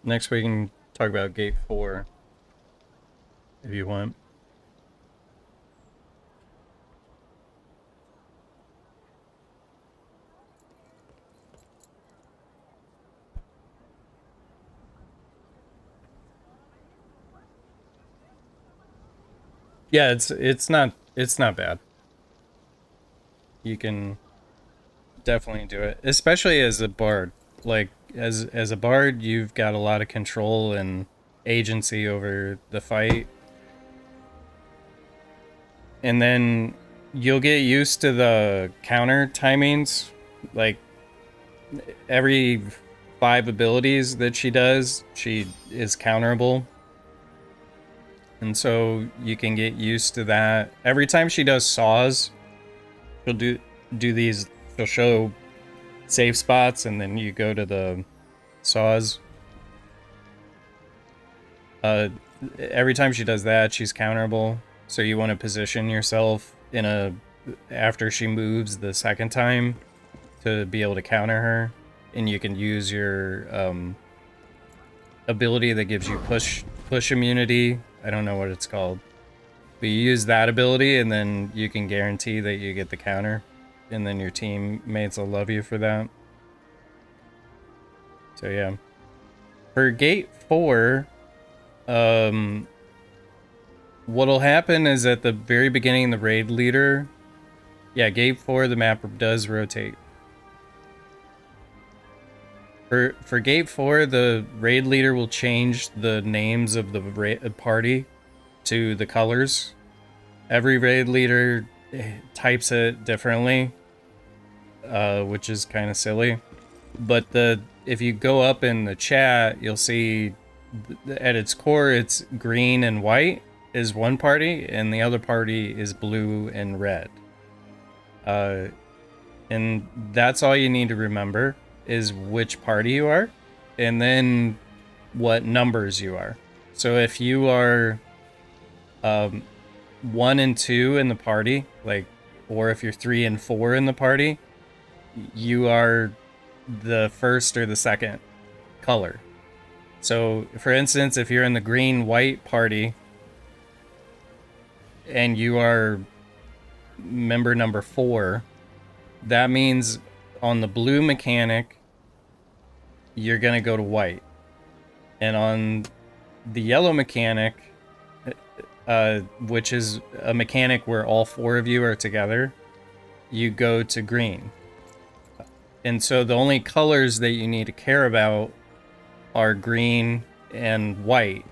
Next we can talk about gate 4, if you want. Yeah, it's not bad. You can definitely do it, especially as a bard. Like as a bard, you've got a lot of control and agency over the fight. And then you'll get used to the counter timings. Like every 5 abilities that she does, she is counterable. And so you can get used to that. Every time she does saws, she'll do these, she'll show safe spots, and then you go to the saws. Every time she does that, she's counterable. So you want to position yourself in after she moves the second time to be able to counter her. And you can use your ability that gives you push immunity. I don't know what it's called. But you use that ability, and then you can guarantee that you get the counter. And then your teammates will love you for that. So yeah. For gate 4, what'll happen is at the very beginning, the raid leader... Yeah, gate 4, the map does rotate. For gate 4, the raid leader will change the names of the party to the colors. Every raid leader types it differently, which is kind of silly. But if you go up in the chat, you'll see at its core, it's green and white is one party, and the other party is blue and red. And that's all you need to remember, is which party you are, and then what numbers you are. So if you are 1 and 2 in the party, or if you're 3 and 4 in the party, you are the first or the second color. So for instance, if you're in the green-white party and you are member number 4, that means on the blue mechanic, you're gonna go to white. And on the yellow mechanic, which is a mechanic where all 4 of you are together, you go to green. And so the only colors that you need to care about are green and white.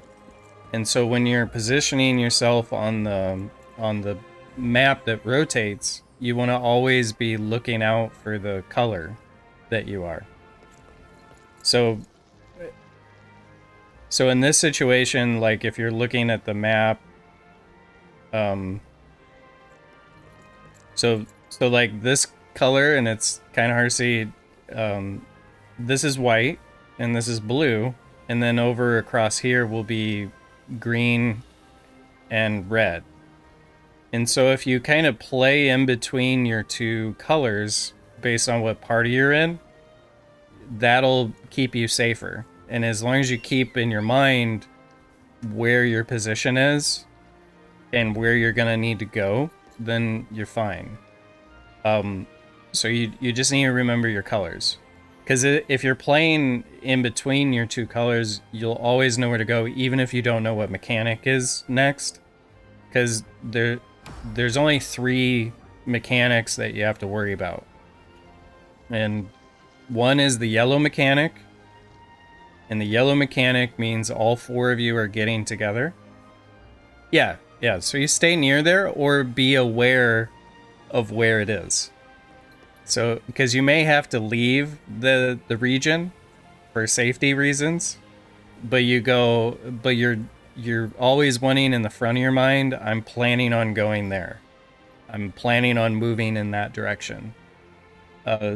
And so when you're positioning yourself on the map that rotates, you want to always be looking out for the color that you are. So in this situation, like if you're looking at the map, so like this color, and it's kind of hard to see, this is white and this is blue, and then over across here will be green and red. And so if you kind of play in between your 2 colors based on what party you're in, that'll keep you safer. And as long as you keep in your mind where your position is and where you're gonna need to go, then you're fine. So you just need to remember your colors. Because if you're playing in between your 2 colors, you'll always know where to go, even if you don't know what mechanic is next. Because there's only 3 mechanics that you have to worry about. And one is the yellow mechanic. And the yellow mechanic means all 4 of you are getting together. Yeah, so you stay near there or be aware of where it is. So, because you may have to leave the region for safety reasons, but you're always wanting in the front of your mind, I'm planning on going there. I'm planning on moving in that direction.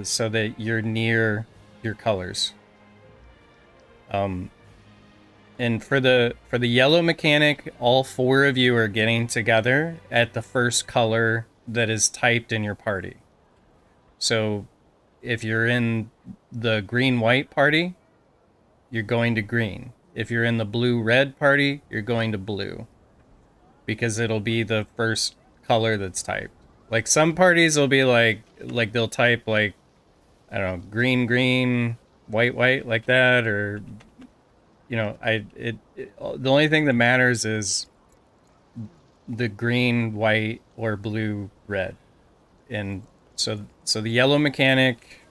So that you're near your colors. And for the yellow mechanic, all 4 of you are getting together at the first color that is typed in your party. So if you're in the green-white party, you're going to green. If you're in the blue-red party, you're going to blue. Because it'll be the first color that's typed. Like some parties will be like they'll type like, I don't know, green, green, white, white, like that, or, you know, the only thing that matters is the green, white, or blue, red. And so the yellow mechanic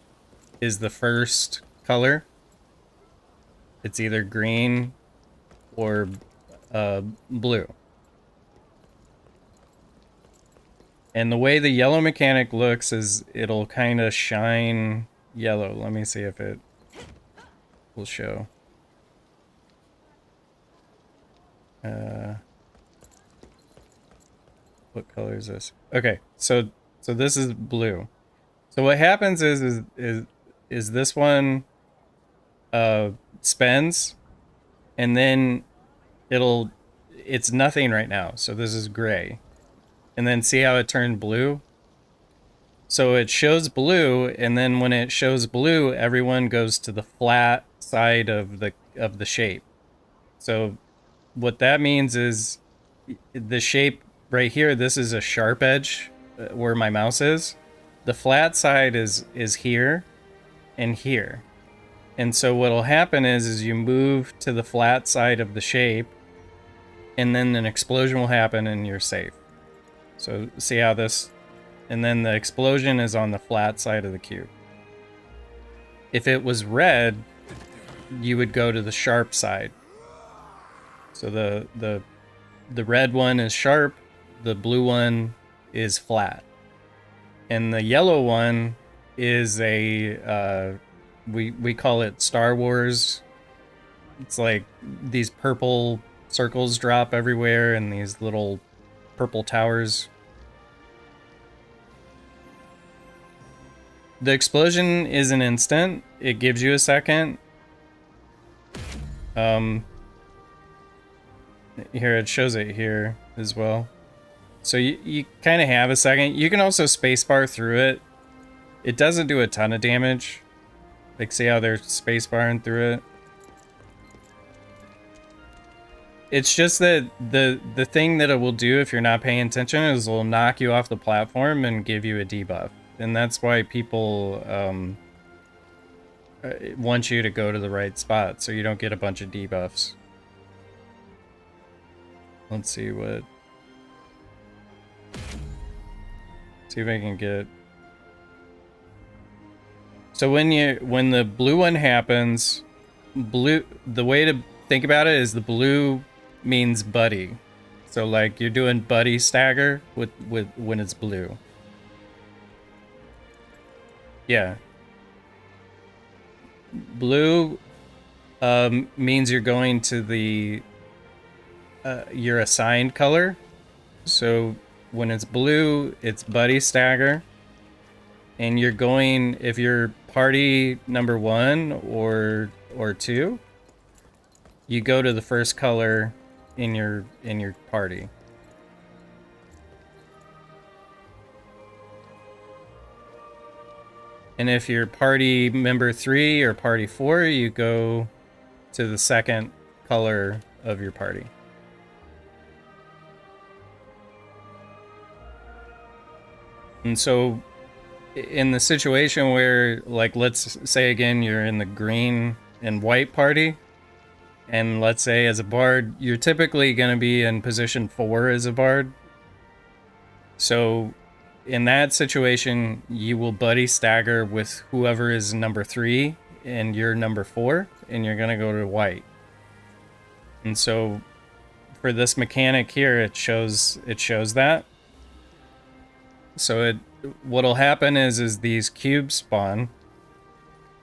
is the first color. It's either green or blue. And the way the yellow mechanic looks is it'll kind of shine yellow. Let me see if it will show. What color is this? Okay, so this is blue. So what happens is this one spends, and then it's nothing right now. So this is gray. And then see how it turned blue? So it shows blue, and then when it shows blue, everyone goes to the flat side of the shape. So what that means is the shape right here, this is a sharp edge where my mouse is. The flat side is here and here. And so what'll happen is you move to the flat side of the shape, and then an explosion will happen and you're safe. So see how this, and then the explosion is on the flat side of the cube. If it was red, you would go to the sharp side. So the red one is sharp, the blue one is flat. And the yellow one is a, we call it Star Wars. It's like these purple circles drop everywhere and these little purple towers. The explosion is an instant. It gives you a second. Here, it shows it here as well. So you kind of have a second. You can also spacebar through it. It doesn't do a ton of damage. Like, see how they're spacebarring through it? It's just that the thing that it will do if you're not paying attention is it'll knock you off the platform and give you a debuff. And that's why people want you to go to the right spot so you don't get a bunch of debuffs. Let's see what See if I can get... So when the blue one happens, the way to think about it is the blue means buddy. So like you're doing buddy stagger with when it's blue. Yeah. Blue means you're going to the your assigned color. So when it's blue, it's buddy stagger. And you're going, if you're party number 1 or 2, you go to the first color in your party. And if you're party member 3 or party 4, you go to the second color of your party. And so in the situation where, like, let's say again you're in the green and white party, and let's say as a bard you're typically going to be in position 4 as a bard. So in that situation you will buddy stagger with whoever is number 3 and you're number 4, and you're going to go to white. And so for this mechanic here, it shows that. So what'll happen is these cubes spawn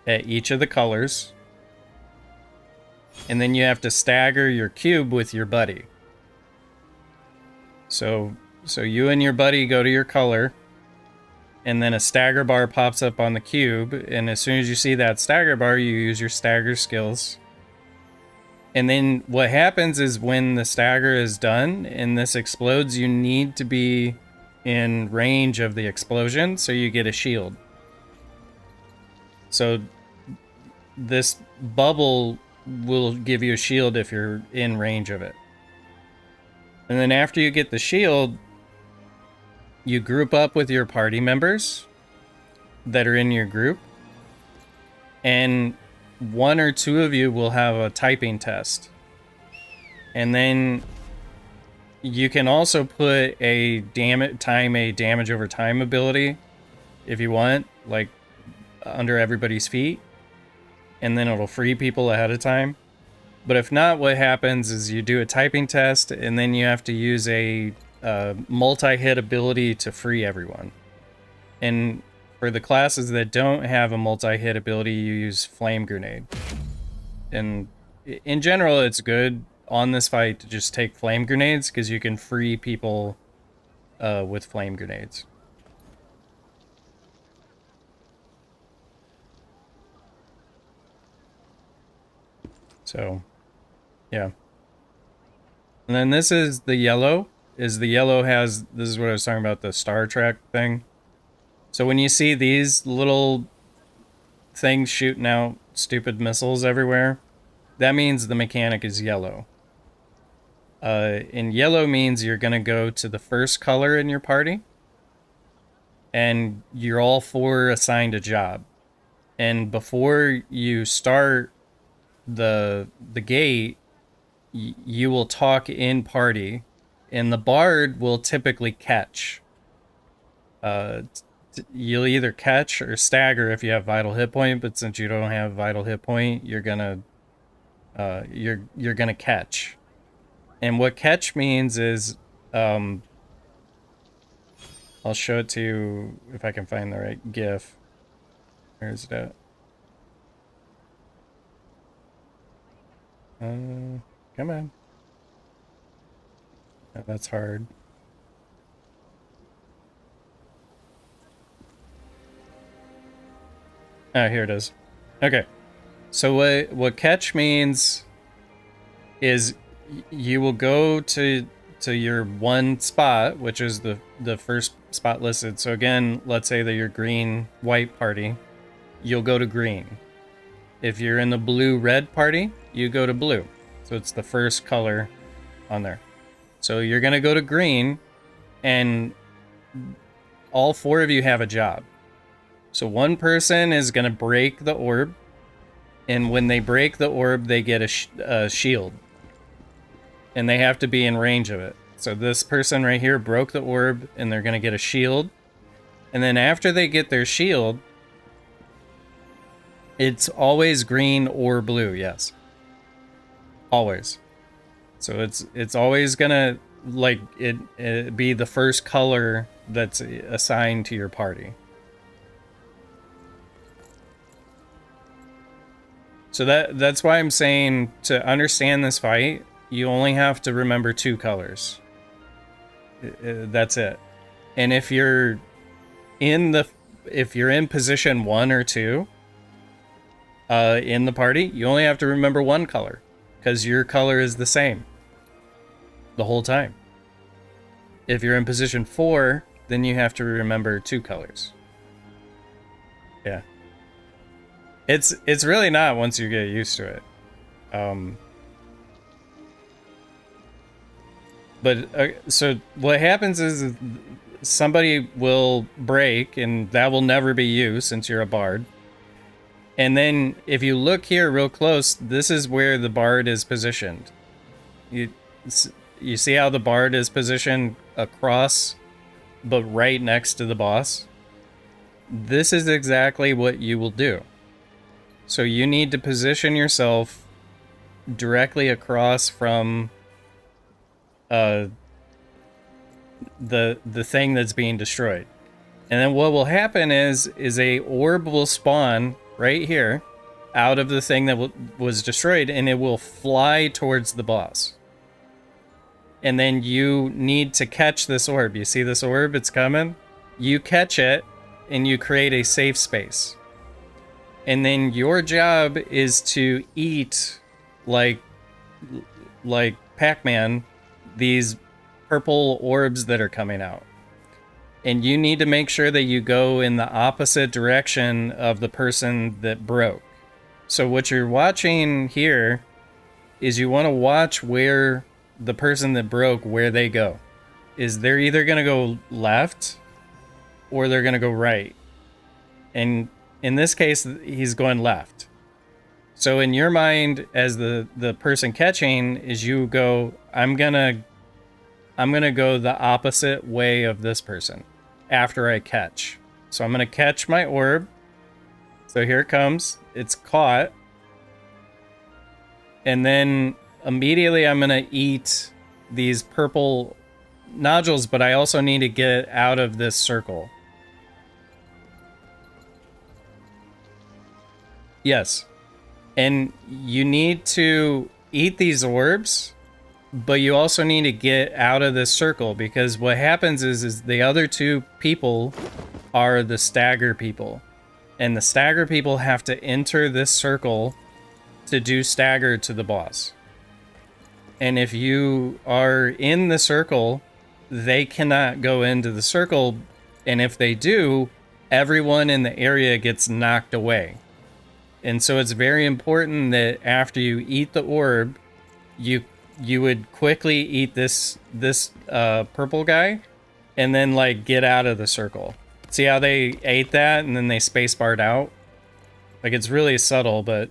at each of the colors, and then you have to stagger your cube with your buddy. So you and your buddy go to your color, and then a stagger bar pops up on the cube, and as soon as you see that stagger bar, you use your stagger skills. And then what happens is when the stagger is done and this explodes, you need to be in range of the explosion, so you get a shield. So this bubble will give you a shield if you're in range of it. And then after you get the shield, you group up with your party members that are in your group, and 1 or 2 of you will have a typing test. And then you can also put a damage over time ability if you want, like under everybody's feet, and then it'll free people ahead of time. But if not, what happens is you do a typing test, and then you have to use a multi-hit ability to free everyone. And for the classes that don't have a multi-hit ability, you use Flame Grenade. And in general, it's good on this fight to just take Flame Grenades, because you can free people with Flame Grenades. So, yeah. And then this is the yellow. This is what I was talking about, the Star Trek thing. So when you see these little things shooting out stupid missiles everywhere, that means the mechanic is yellow. And yellow means you're going to go to the first color in your party, and you're all 4 assigned a job. And before you start the gate, you will talk in party, and the bard will typically catch. You'll either catch or stagger if you have vital hit point, but since you don't have vital hit point, you're gonna catch. And what catch means is, I'll show it to you if I can find the right GIF. Where's it at? Come on. Oh, that's hard. Oh, here it is. Okay. So what catch means is you will go to your one spot, which is the first spot listed. So again, let's say that you're green-white party, you'll go to green. If you're in the blue-red party, you go to blue. So it's the first color on there. So you're going to go to green, and all 4 of you have a job. So one person is going to break the orb, and when they break the orb, they get a shield. And they have to be in range of it. So this person right here broke the orb, and they're going to get a shield. And then after they get their shield, it's always green or blue, yes. Always. So it's always going to, like, it be the first color that's assigned to your party. So that's why I'm saying, to understand this fight, you only have to remember 2 colors. That's it. And if you're in position 1 or 2 in the party, you only have to remember 1 color, because your color is the same the whole time. If you're in position 4, then you have to remember 2 colors. Yeah. It's really not once you get used to it. So what happens is somebody will break, and that will never be you since you're a bard. And then if you look here real close, this is where the bard is positioned. You see how the bard is positioned across, but right next to the boss? This is exactly what you will do. So you need to position yourself directly across from the thing that's being destroyed. And then what will happen is a orb will spawn right here out of the thing that was destroyed, and it will fly towards the boss. And then you need to catch this orb. You see this orb? It's coming. You catch it, and you create a safe space. And then your job is to eat, like Pac-Man, these purple orbs that are coming out. And you need to make sure that you go in the opposite direction of the person that broke. So what you're watching here is you want to watch where the person that broke, where they go. Is they're either going to go left or they're going to go right. And in this case, he's going left. So in your mind, as the person catching, is you go, I'm gonna go the opposite way of this person after I catch. So I'm gonna catch my orb. So here it comes. It's caught. And then immediately I'm gonna eat these purple nodules, but I also need to get out of this circle. Yes. And you need to eat these orbs, but you also need to get out of this circle, because what happens is the other 2 people are the stagger people. And the stagger people have to enter this circle to do stagger to the boss. And if you are in the circle, they cannot go into the circle. And if they do, everyone in the area gets knocked away. And so it's very important that after you eat the orb, you would quickly eat this purple guy, and then like get out of the circle. See how they ate that and then they spacebarred out? Like, it's really subtle, but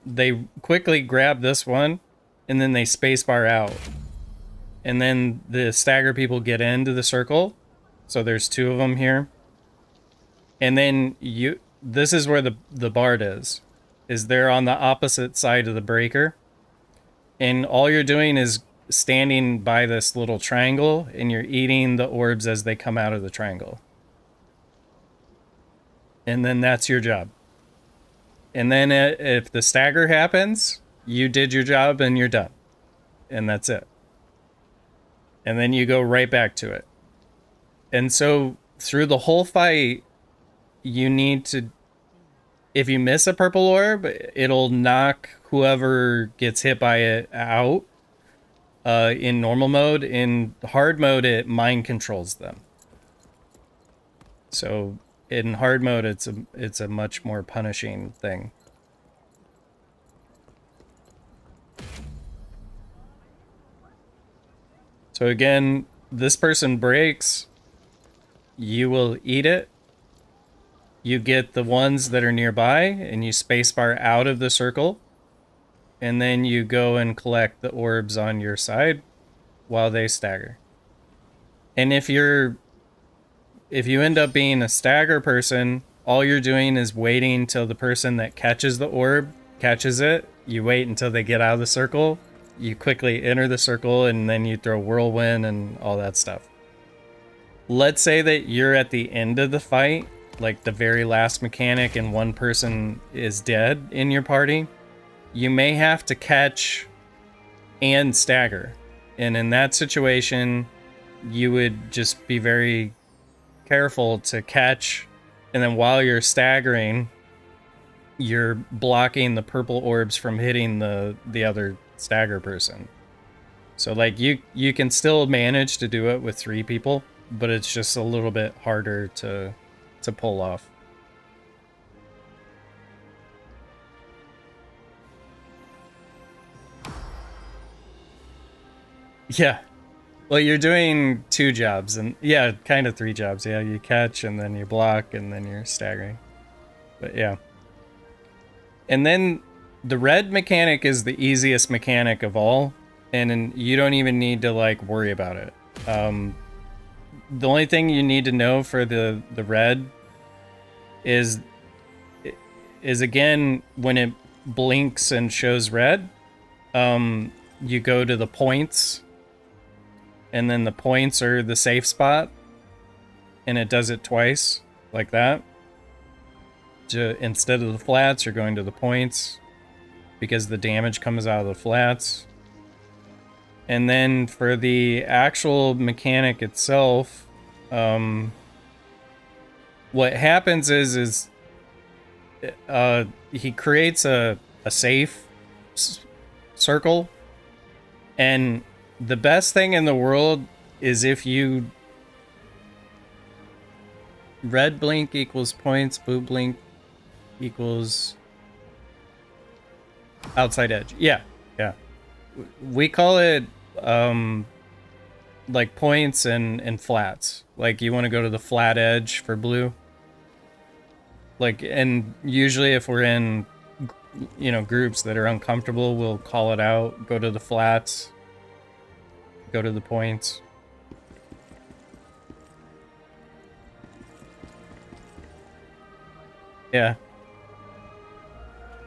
they quickly grab this one and then they spacebar out. And then the stagger people get into the circle. So there's 2 of them here. And then this is where the bard is they're on the opposite side of the breaker. And all you're doing is standing by this little triangle, and you're eating the orbs as they come out of the triangle. And then that's your job. And then if the stagger happens, you did your job and you're done. And that's it. And then you go right back to it. And so through the whole fight, you need to, if you miss a purple orb, it'll knock whoever gets hit by it out in normal mode. In hard mode, it mind controls them. So in hard mode, it's a much more punishing thing. So again, this person breaks, you will eat it. You get the ones that are nearby, and you spacebar out of the circle. And then you go and collect the orbs on your side. while they stagger. And if you end up being a stagger person, all you're doing is waiting till the person that catches the orb catches it. You wait until they get out of the circle. You quickly enter the circle, and then you throw whirlwind and all that stuff. Let's say that you're at the end of the fight, like the very last mechanic, and one person is dead in your party. You may have to catch and stagger. And in that situation, you would just be very careful to catch, and then while you're staggering, you're blocking the purple orbs from hitting the other stagger person. So like you can still manage to do it with 3 people, but it's just a little bit harder to pull off. Yeah. Well, you're doing 2 jobs, and yeah, kind of 3 jobs. Yeah, you catch, and then you block, and then you're staggering. But yeah. And then the red mechanic is the easiest mechanic of all, and you don't even need to like worry about it. The only thing you need to know for the red is again, when it blinks and shows red, you go to the points, and then the points are the safe spot, and it does it twice like that. Instead of the flats, you're going to the points because the damage comes out of the flats. And then for the actual mechanic itself, what happens is he creates a safe circle, and the best thing in the world is if you red blink equals points, blue blink equals outside edge. Yeah. We call it like points and flats. Like you want to go to the flat edge for blue. Like, and usually if we're in, groups that are uncomfortable, we'll call it out, go to the flats, go to the points. Yeah.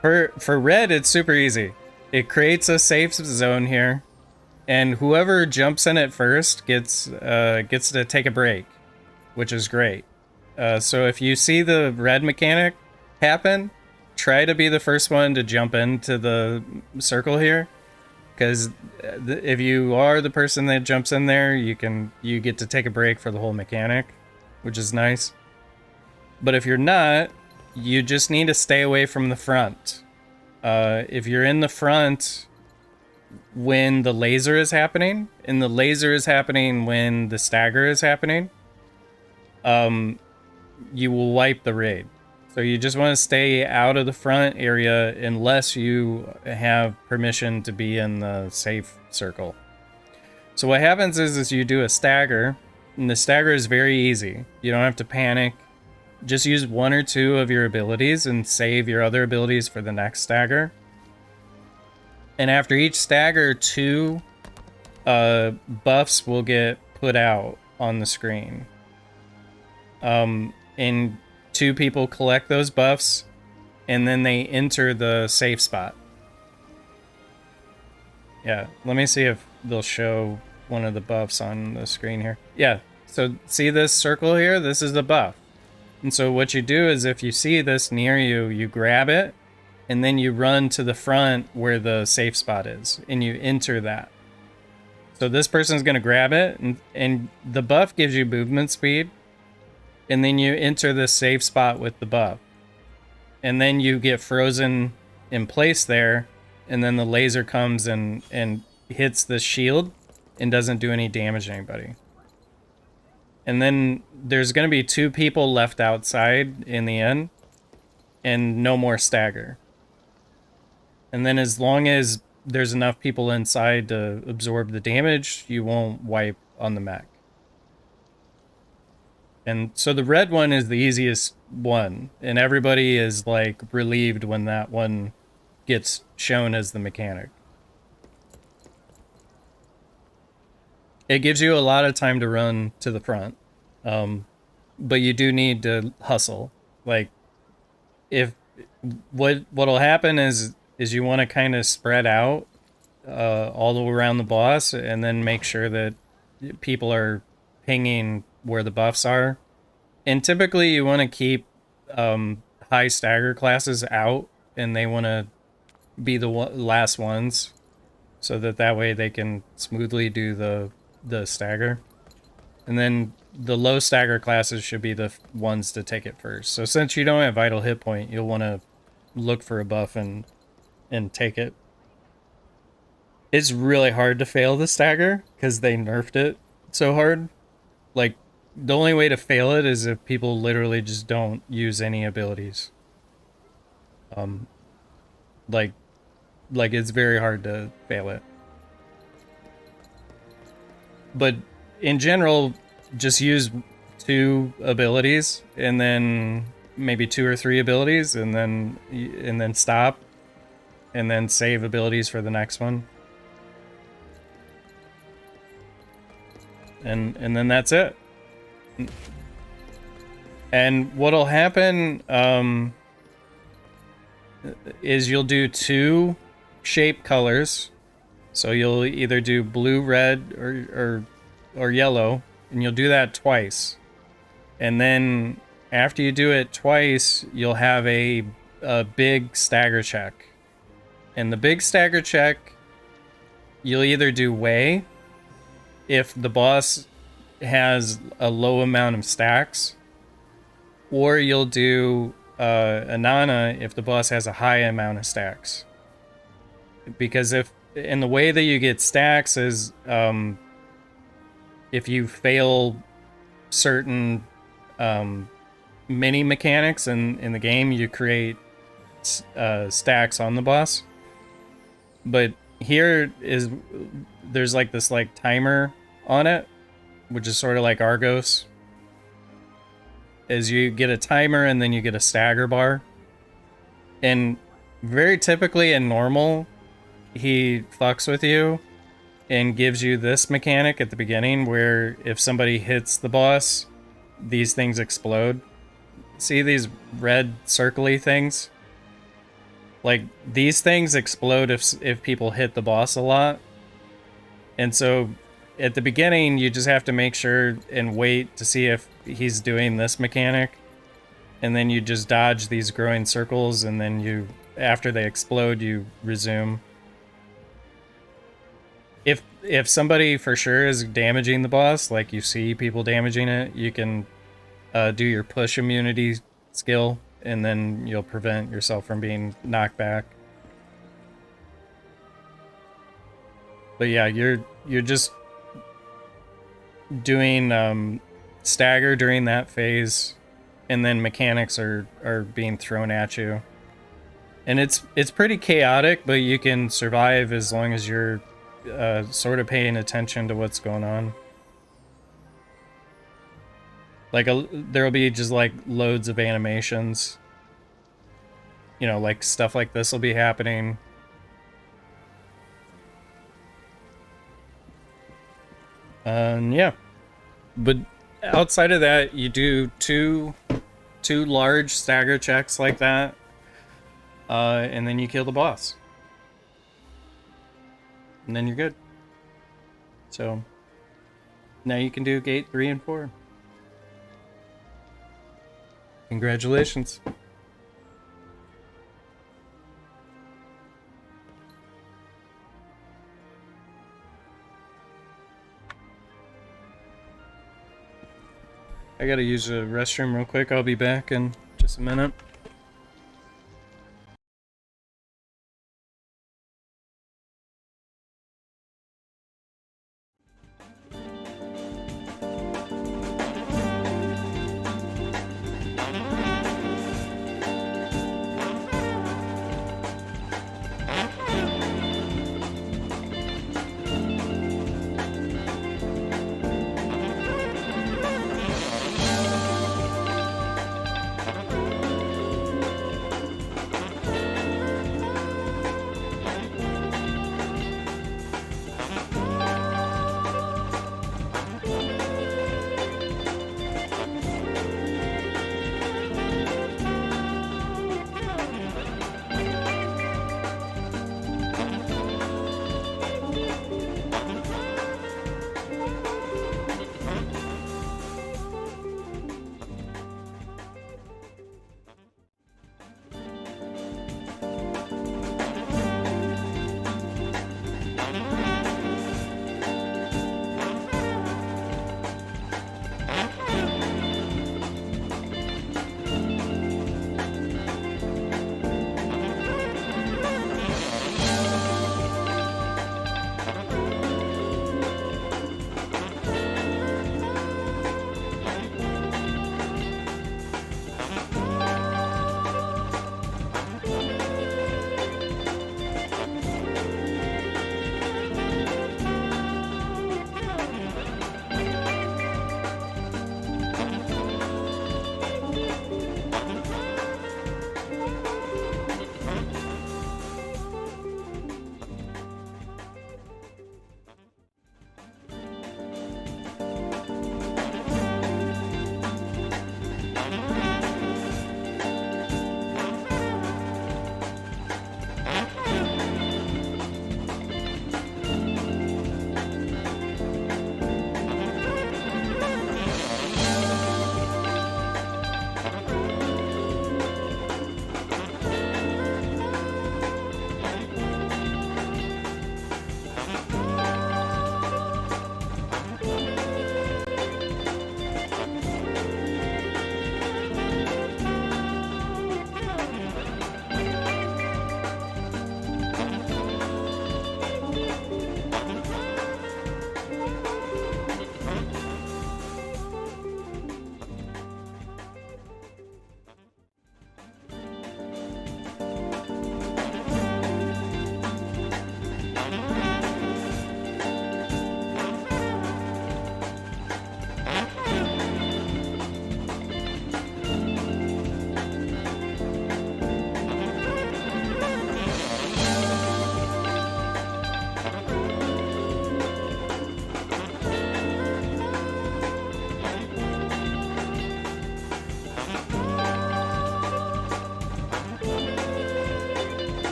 For red, it's super easy. It creates a safe zone here, and whoever jumps in it first gets to take a break, which is great. So if you see the red mechanic happen, try to be the first one to jump into the circle here, because if you are the person that jumps in there, you get to take a break for the whole mechanic, which is nice. But if you're not, you just need to stay away from the front. If you're in the front when the laser is happening, and the laser is happening when the stagger is happening, you will wipe the raid. So you just want to stay out of the front area unless you have permission to be in the safe circle. So what happens is you do a stagger, and the stagger is very easy. You don't have to panic. Just use 1 or 2 of your abilities and save your other abilities for the next stagger. And after each stagger, 2 buffs will get put out on the screen. And 2 people collect those buffs, and then they enter the safe spot. Yeah, let me see if they'll show one of the buffs on the screen here. Yeah, so see this circle here? This is the buff. And so what you do is if you see this near you, you grab it, and then you run to the front where the safe spot is, and you enter that. So this person's going to grab it, and the buff gives you movement speed, and then you enter the safe spot with the buff. And then you get frozen in place there, and then the laser comes and hits the shield and doesn't do any damage to anybody. And then there's going to be 2 people left outside in the end, and no more stagger. And then as long as there's enough people inside to absorb the damage, you won't wipe on the mech. And so the red one is the easiest one, and everybody is like relieved when that one gets shown as the mechanic. it gives you a lot of time to run to the front. But you do need to hustle. Like, if what'll happen is you want to kind of spread out all around the boss, and then make sure that people are pinging where the buffs are. And typically you want to keep high stagger classes out, and they want to be the last ones, so that way they can smoothly do the stagger. And then the low stagger classes should be the ones to take it first. So since you don't have vital hit point, you'll want to look for a buff and take it. It's really hard to fail the stagger because they nerfed it so hard. Like, the only way to fail it is if people literally just don't use any abilities. Like it's very hard to fail it. But in general, just use 2 abilities, and then maybe 2 or 3 abilities, and then stop, and then save abilities for the next one. And then that's it. And what'll happen is you'll do 2 shape colors. So you'll either do blue, red, or yellow, and you'll do that twice. And then after you do it twice, you'll have a big stagger check. And the big stagger check, you'll either do way if the boss has a low amount of stacks, or you'll do Anana if the boss has a high amount of stacks. Because and the way that you get stacks is if you fail certain mini mechanics in the game, you create stacks on the boss. But here there's like this timer on it, which is sort of like Argos. Is you get a timer and then you get a stagger bar. And very typically in normal, he fucks with you and gives you this mechanic at the beginning where if somebody hits the boss, these things explode. See these red circly things? Like, these things explode if people hit the boss a lot. And so at the beginning, you just have to make sure and wait to see if he's doing this mechanic. And then you just dodge these growing circles, and then after they explode, you resume. If somebody for sure is damaging the boss, like you see people damaging it, you can do your push immunity skill, and then you'll prevent yourself from being knocked back. But yeah, you're just doing stagger during that phase, and then mechanics are being thrown at you. And it's pretty chaotic, but you can survive as long as you're sort of paying attention to what's going on. Like, there'll be just like loads of animations. You know, like stuff like this will be happening. Yeah. But outside of that, you do two large stagger checks like that. And then you kill the boss. And then you're good. So now you can do gate 3 and 4. Congratulations. I gotta use a restroom real quick. I'll be back in just a minute.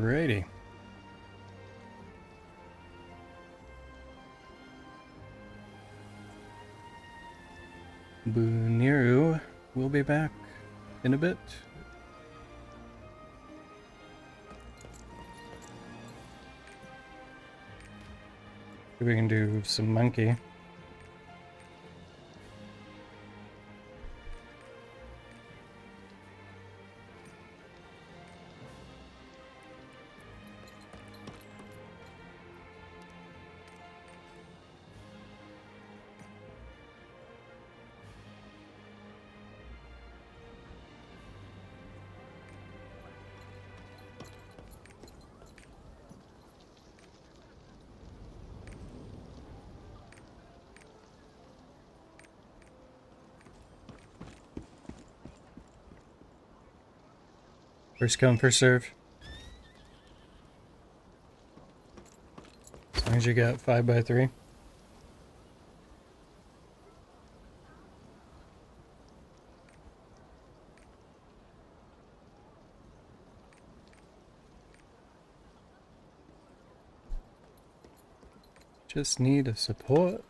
Alrighty. Buniru will be back in a bit. We can do some monkey. First come, first serve. As long as you got 5x3. Just need a support.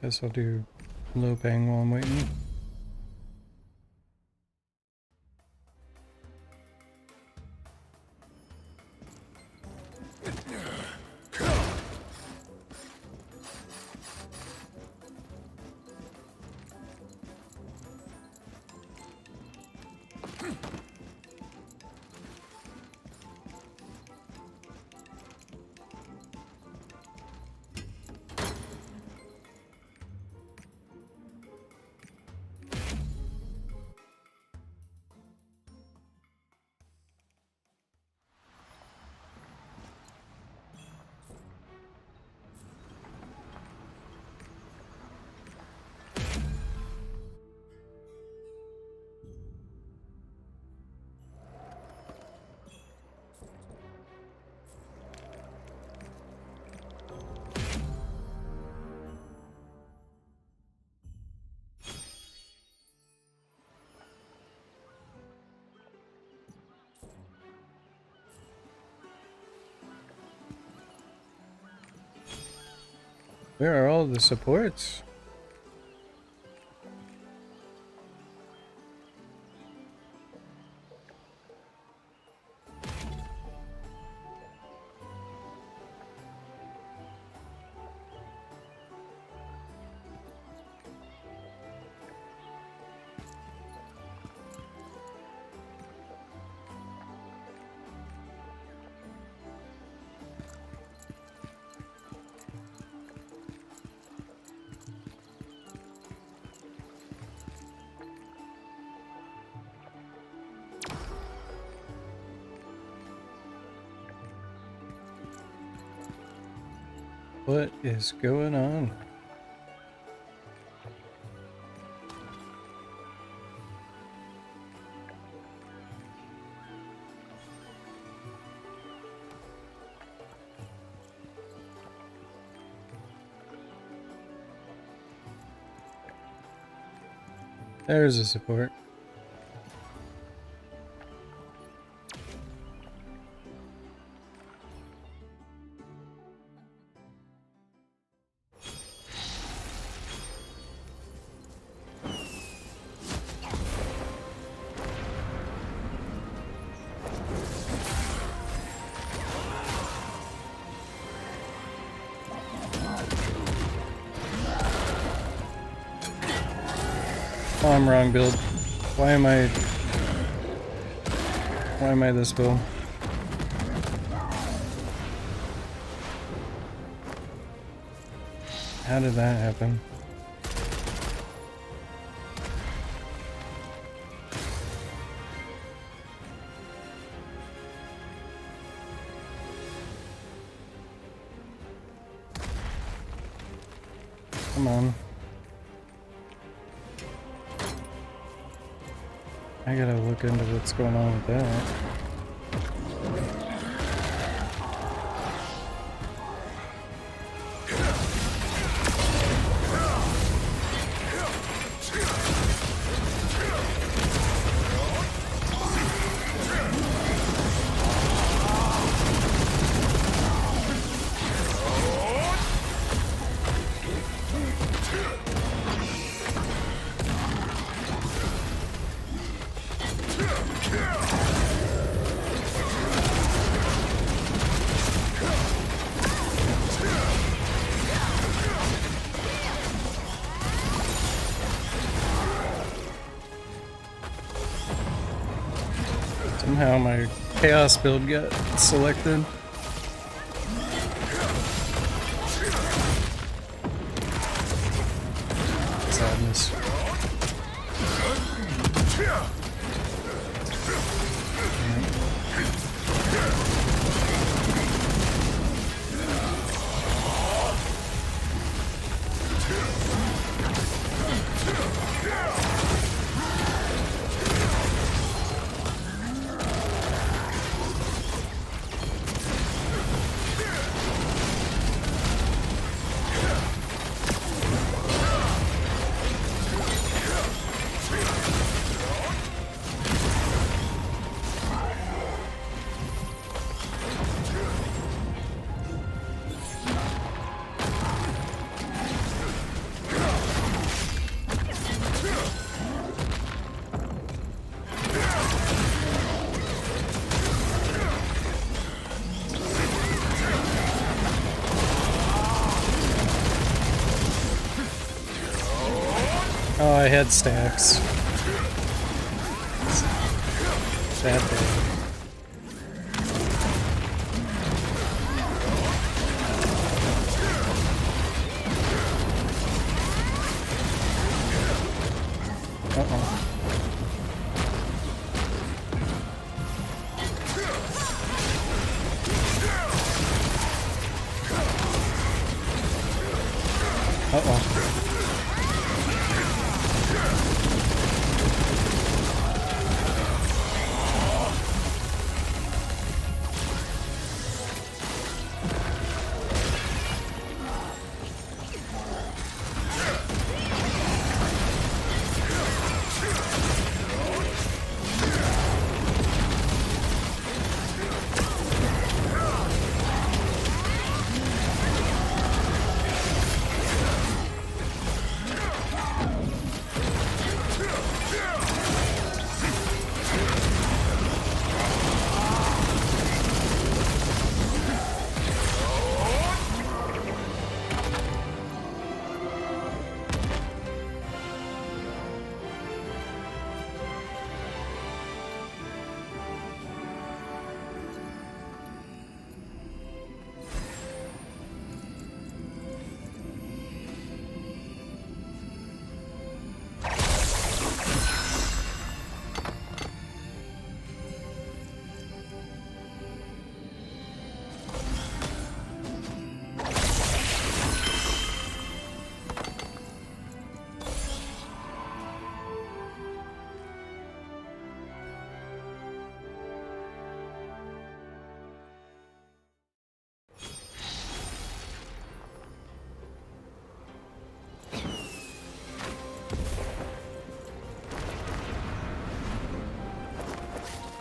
Guess I'll do low bang while I'm waiting. Where are all the supports? What is going on? There's a support. Oh, I'm wrong build. Why am I... Why am I this build? How did that happen? Come on. I gotta look into what's going on with that. Somehow my chaos build got selected. Sadness. Oh, I had stacks. That bad. Uh-oh. Uh-oh.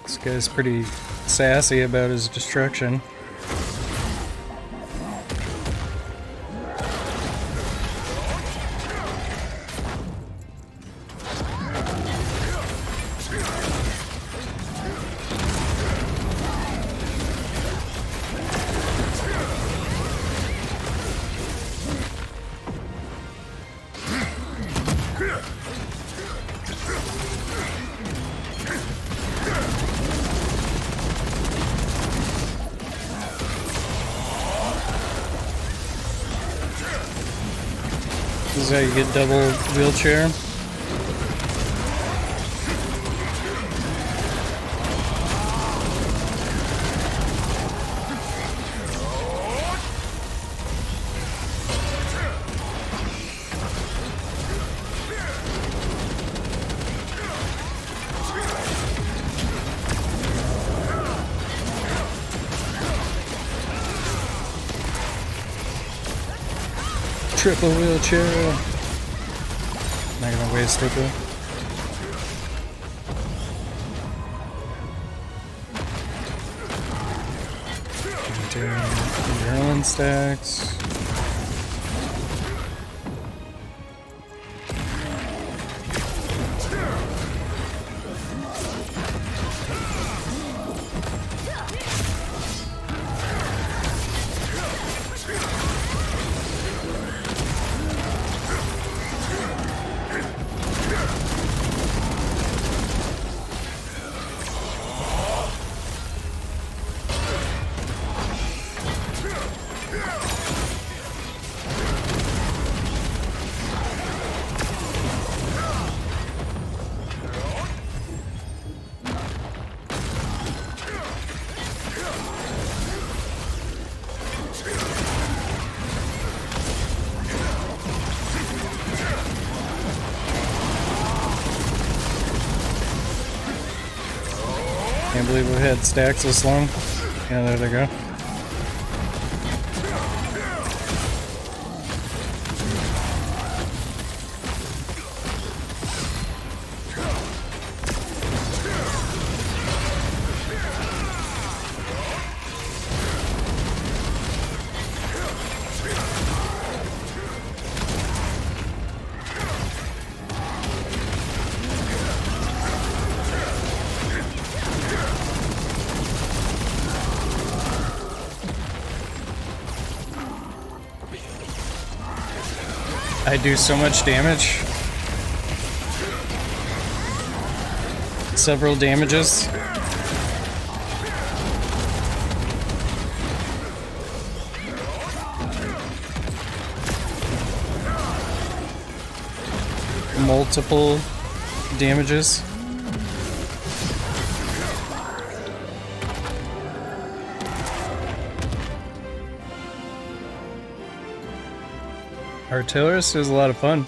This guy's pretty sassy about his destruction. is how you get double wheelchair. Triple wheelchair. Not gonna waste it though. Doing adrenaline stacks. Can't believe we had stacks this long. Yeah, there they go. I do so much damage. Several damages. Multiple damages. Artillerist is a lot of fun.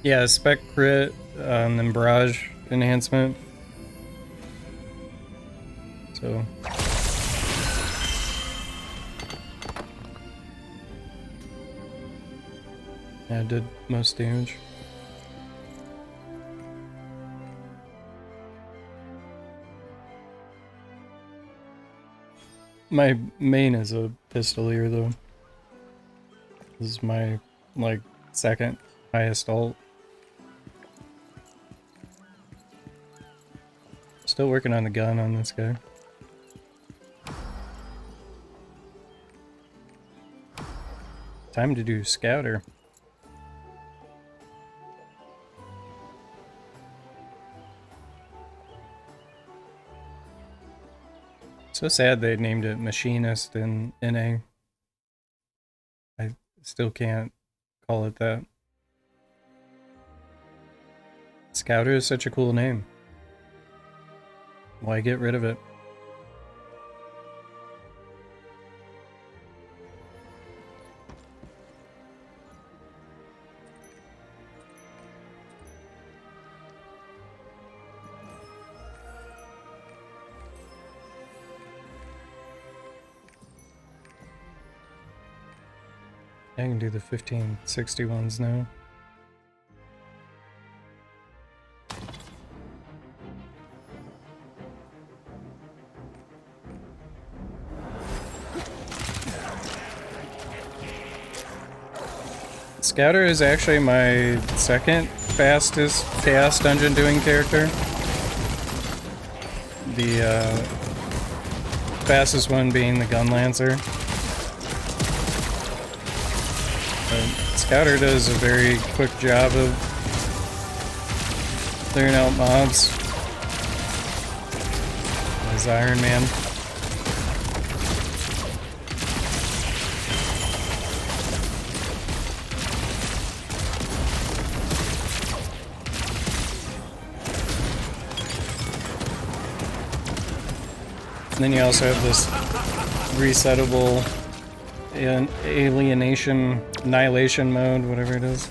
Yeah, spec crit, and then barrage enhancement. So yeah, I did most damage. My main is a Pistoleer though. This is my, like, second highest ult. Still working on the gun on this guy. Time to do Scouter. So sad they named it Machinist in NA. I still can't call it that. Scouter is such a cool name. Why get rid of it? I can do the 1561s now. Scouter is actually my second fastest chaos dungeon doing character. The fastest one being the Gunlancer. Scouter does a very quick job of clearing out mobs. As Iron Man. then you also have this resettable alienation, annihilation mode, whatever it is.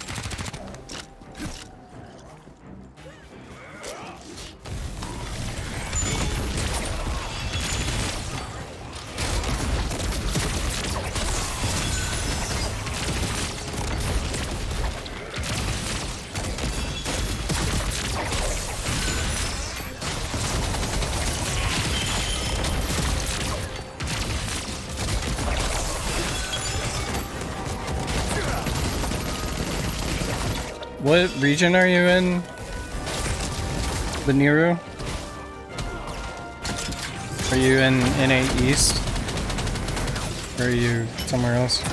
What region are you in? The Niru? Are you in NA East? Or are you somewhere else?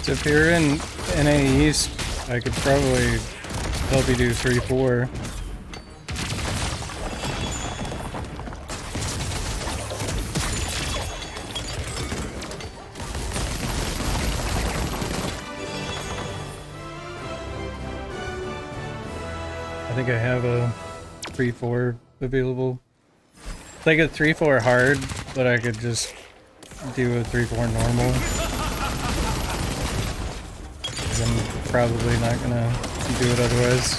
So if you're in NA East, I could probably help you do 3-4. I think I have a 3-4 available. It's like a 3-4 hard, but I could just do a 3-4 normal. I'm probably not gonna do it otherwise.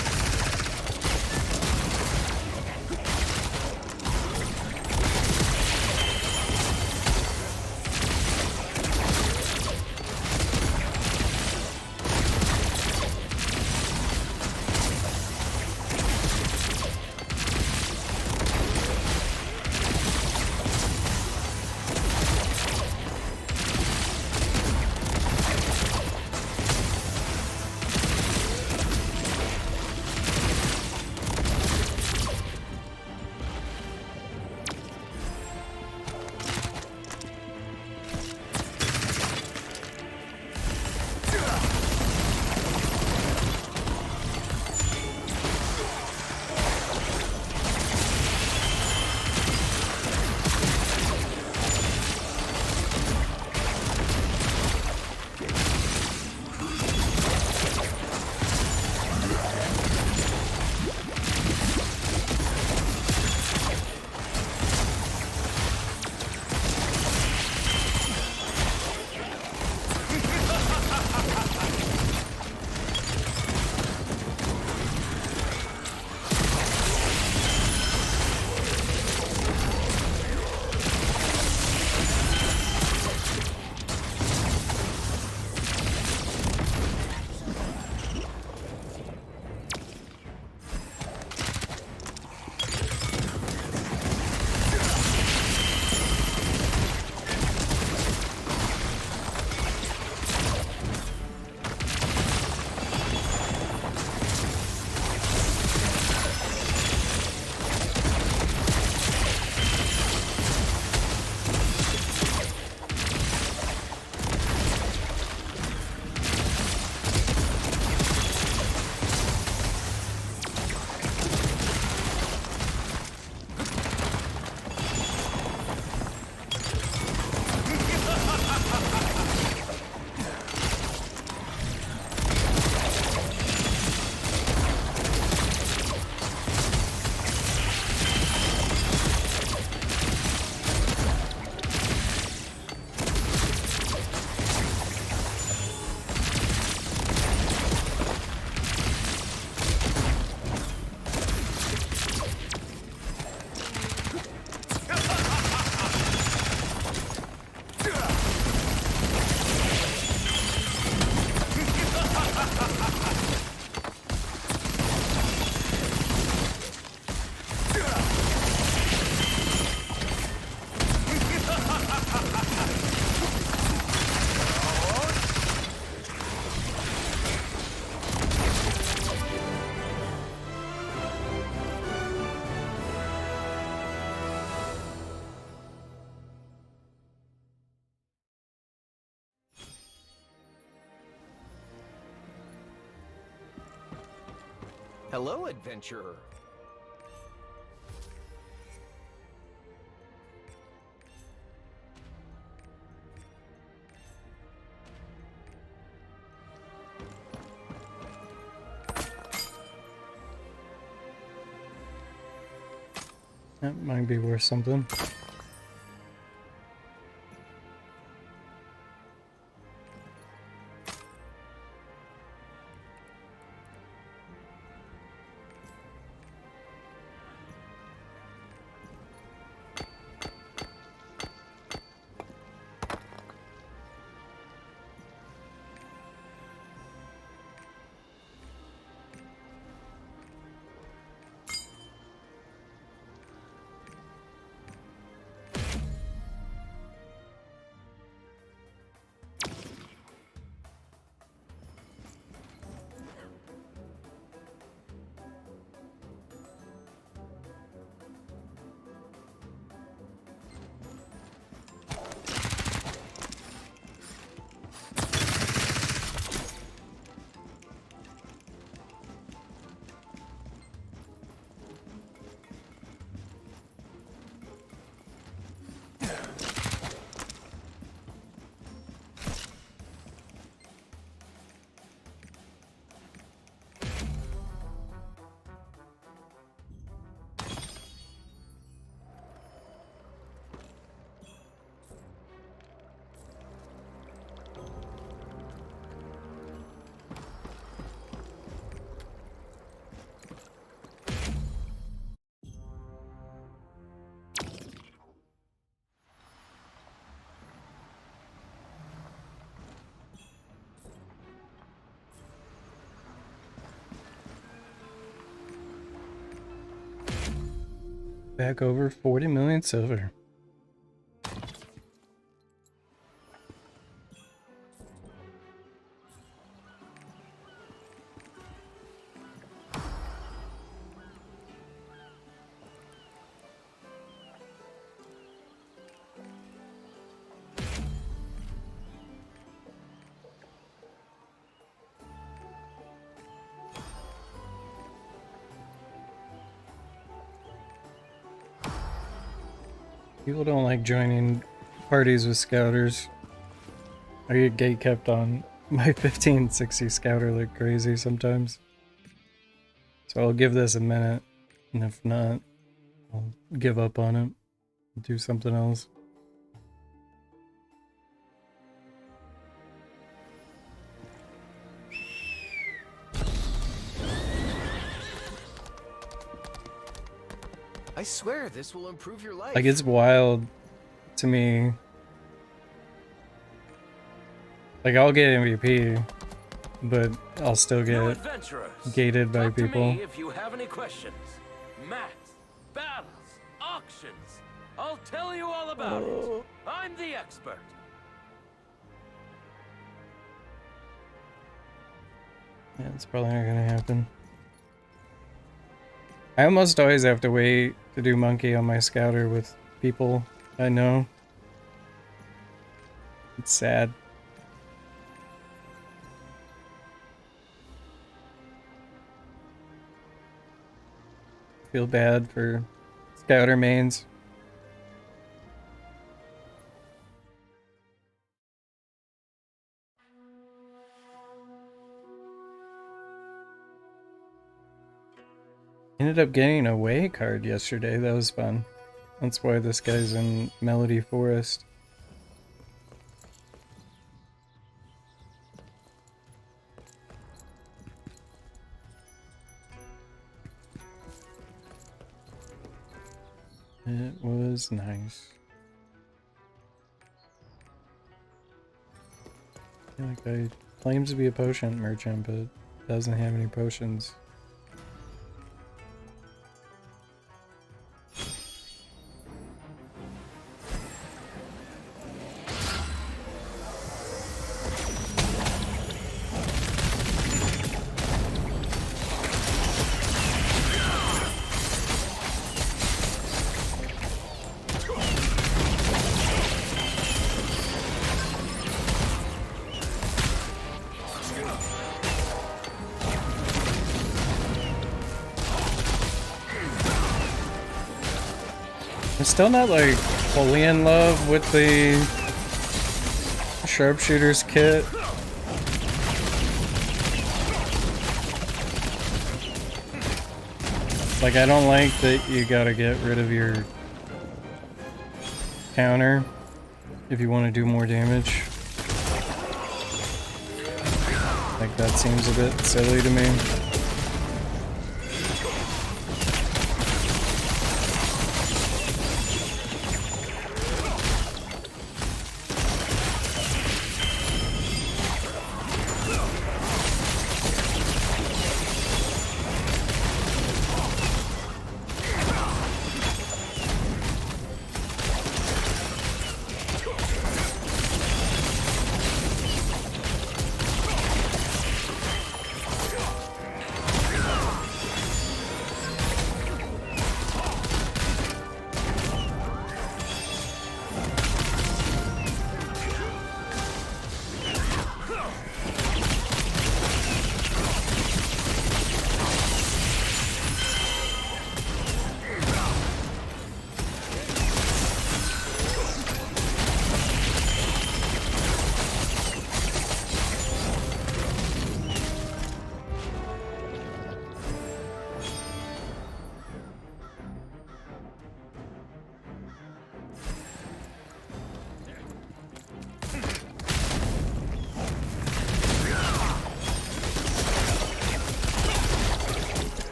Hello, adventurer. That might be worth something. Back over 40 million silver. People don't like joining parties with scouters. I get gate kept on my 1560 scouter like crazy sometimes. So I'll give this a minute, and if not, I'll give up on it and do something else. I swear this will improve your life. Like, it's wild to me. Like, I'll get MVP, but I'll still get gated by Talk to people. me if you have any questions. Mats, battles, auctions. I'll tell you all about it. I'm the expert. Yeah, it's probably not gonna happen. I almost always have to wait to do monkey on my scouter with people I know. It's sad. Feel bad for scouter mains. Ended up getting a way card yesterday. That was fun. That's why this guy's in Melody Forest. It was nice. I feel like I claims to be a potion merchant, but doesn't have any potions. I'm still not like fully in love with the Sharpshooter's kit. Like, I don't like that you gotta get rid of your counter if you want to do more damage. Like, that seems a bit silly to me.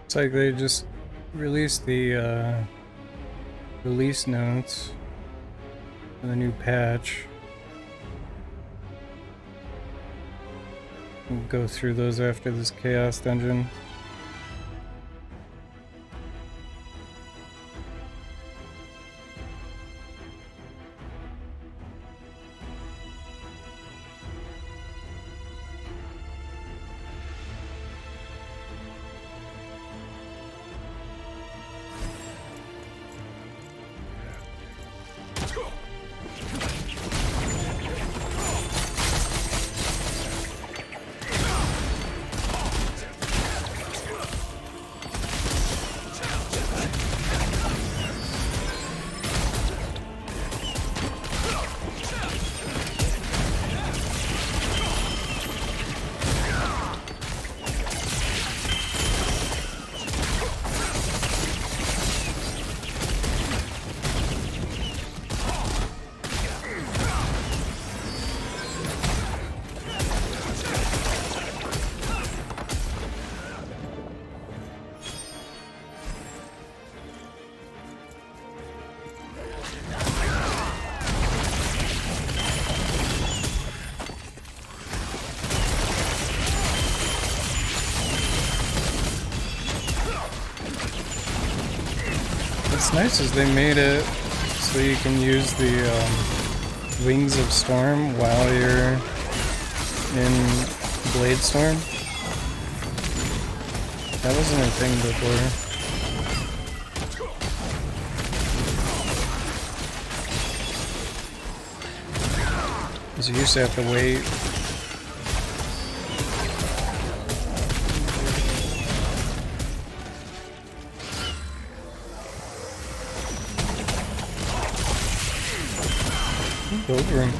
It's like they just released the release notes for the new patch. We'll go through those after this Chaos Dungeon. What's nice is they made it so you can use the Wings of Storm while you're in Blade Storm. That wasn't a thing before. Because you used to have to wait. Go over him.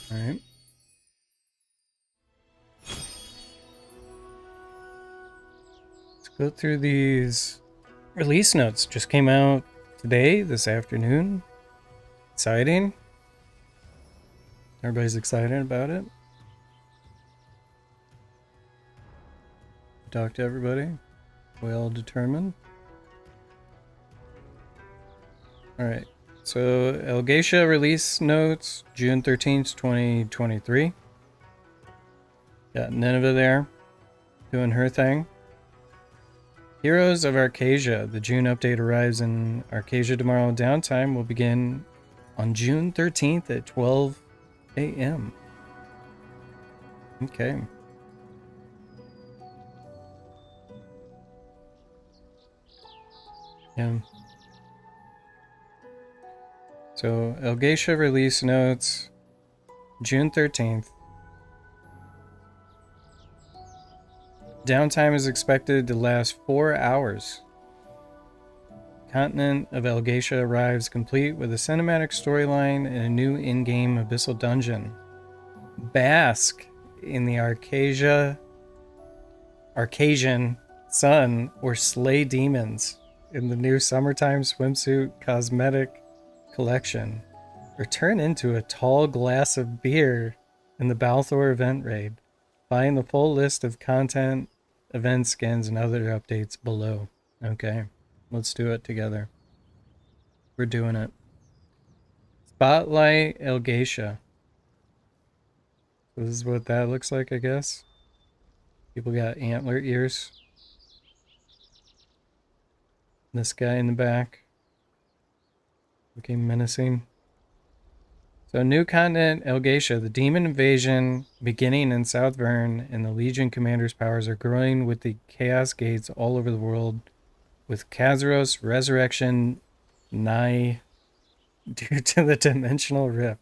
Alright. Let's go through these release notes. Just came out today, this afternoon. Exciting. Everybody's excited about it. Talk to everybody. Well determined. Alright. So, Elgacia release notes, June 13th, 2023. Got Nineveh there, doing her thing. Heroes of Arcasia. The June update arrives in Arcasia tomorrow. Downtime will begin on June 13th at 12 a.m. Okay. Yeah. So, Elgacia release notes, June 13th. Downtime is expected to last 4 hours. Continent of Elgacia arrives complete with a cinematic storyline and a new in-game abyssal dungeon. Bask in the Arcasian sun or slay demons in the new summertime swimsuit cosmetic collection, or turn into a tall glass of beer in the Balthor event raid. Find the full list of content, event skins, and other updates below. Okay, let's do it together. We're doing it. Spotlight Elgacia. So this is what that looks like, I guess. People got antler ears. This guy in the back. Looking menacing. So, new continent, Elgacia. The demon invasion beginning in South Vern, and the Legion commander's powers are growing with the Chaos Gates all over the world, with Kazaros' resurrection nigh due to the dimensional rift.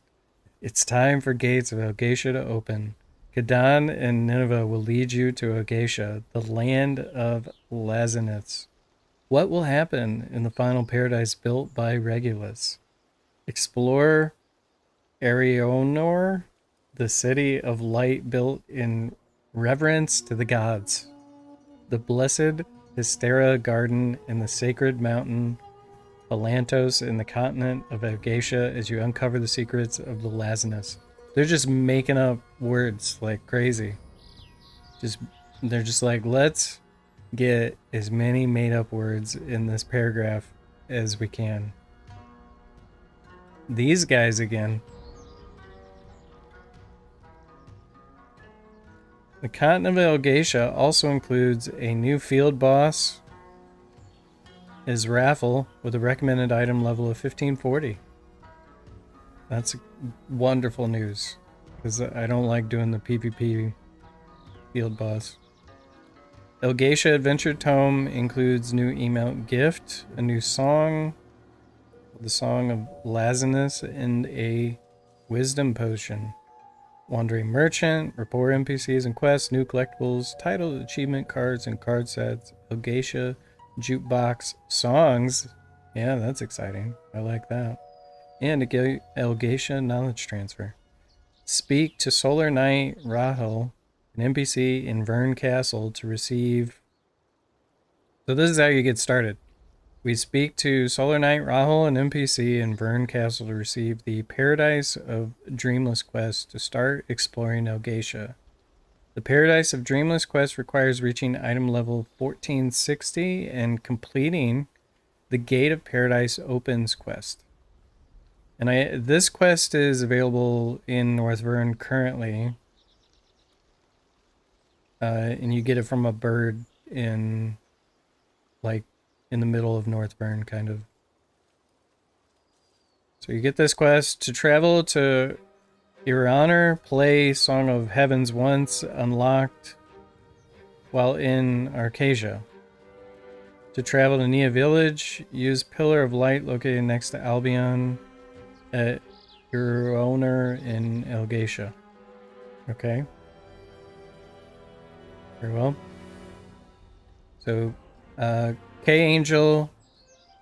It's time for gates of Elgacia to open. Kadan and Nineveh will lead you to Elgacia, the land of Laziniths. What will happen in the final paradise built by Regulus? Explore Arionor, the city of light built in reverence to the gods. The blessed Hystera Garden and the sacred mountain Palantos in the continent of Elgacia as you uncover the secrets of the Lazinus. They're just making up words like crazy. They're just like, let's get as many made up words in this paragraph as we can. these guys again. The Continent of Elgatia also includes a new field boss, is Raffle, with a recommended item level of 1540. That's wonderful news, because I don't like doing the PvP field boss. Elgatia Adventure Tome includes new emote gift, a new song, the Song of Laziness, and a Wisdom Potion. Wandering Merchant, report NPCs and quests, new collectibles, titled achievement cards and card sets, Elgatia Jukebox songs. Yeah, that's exciting. I like that. And a Elgatia knowledge transfer. Speak to Solar Knight Rahel, an NPC in Vern Castle, to receive... So this is how you get started. We speak to Solar Knight Rahel, an NPC in Vern Castle, to receive the Paradise of Dreamless quest to start exploring Elgatia. The Paradise of Dreamless quest requires reaching item level 1460 and completing the Gate of Paradise Opens quest. And this quest is available in North Vern currently. And you get it from a bird in, like, in the middle of North Vern, kind of. So you get this quest to travel to Iraner, play Song of Heavens once, unlocked while in Arcasia. To travel to Nia Village, use Pillar of Light located next to Albion at Iraner in Elgatia. Okay. Very well. So, K-Angel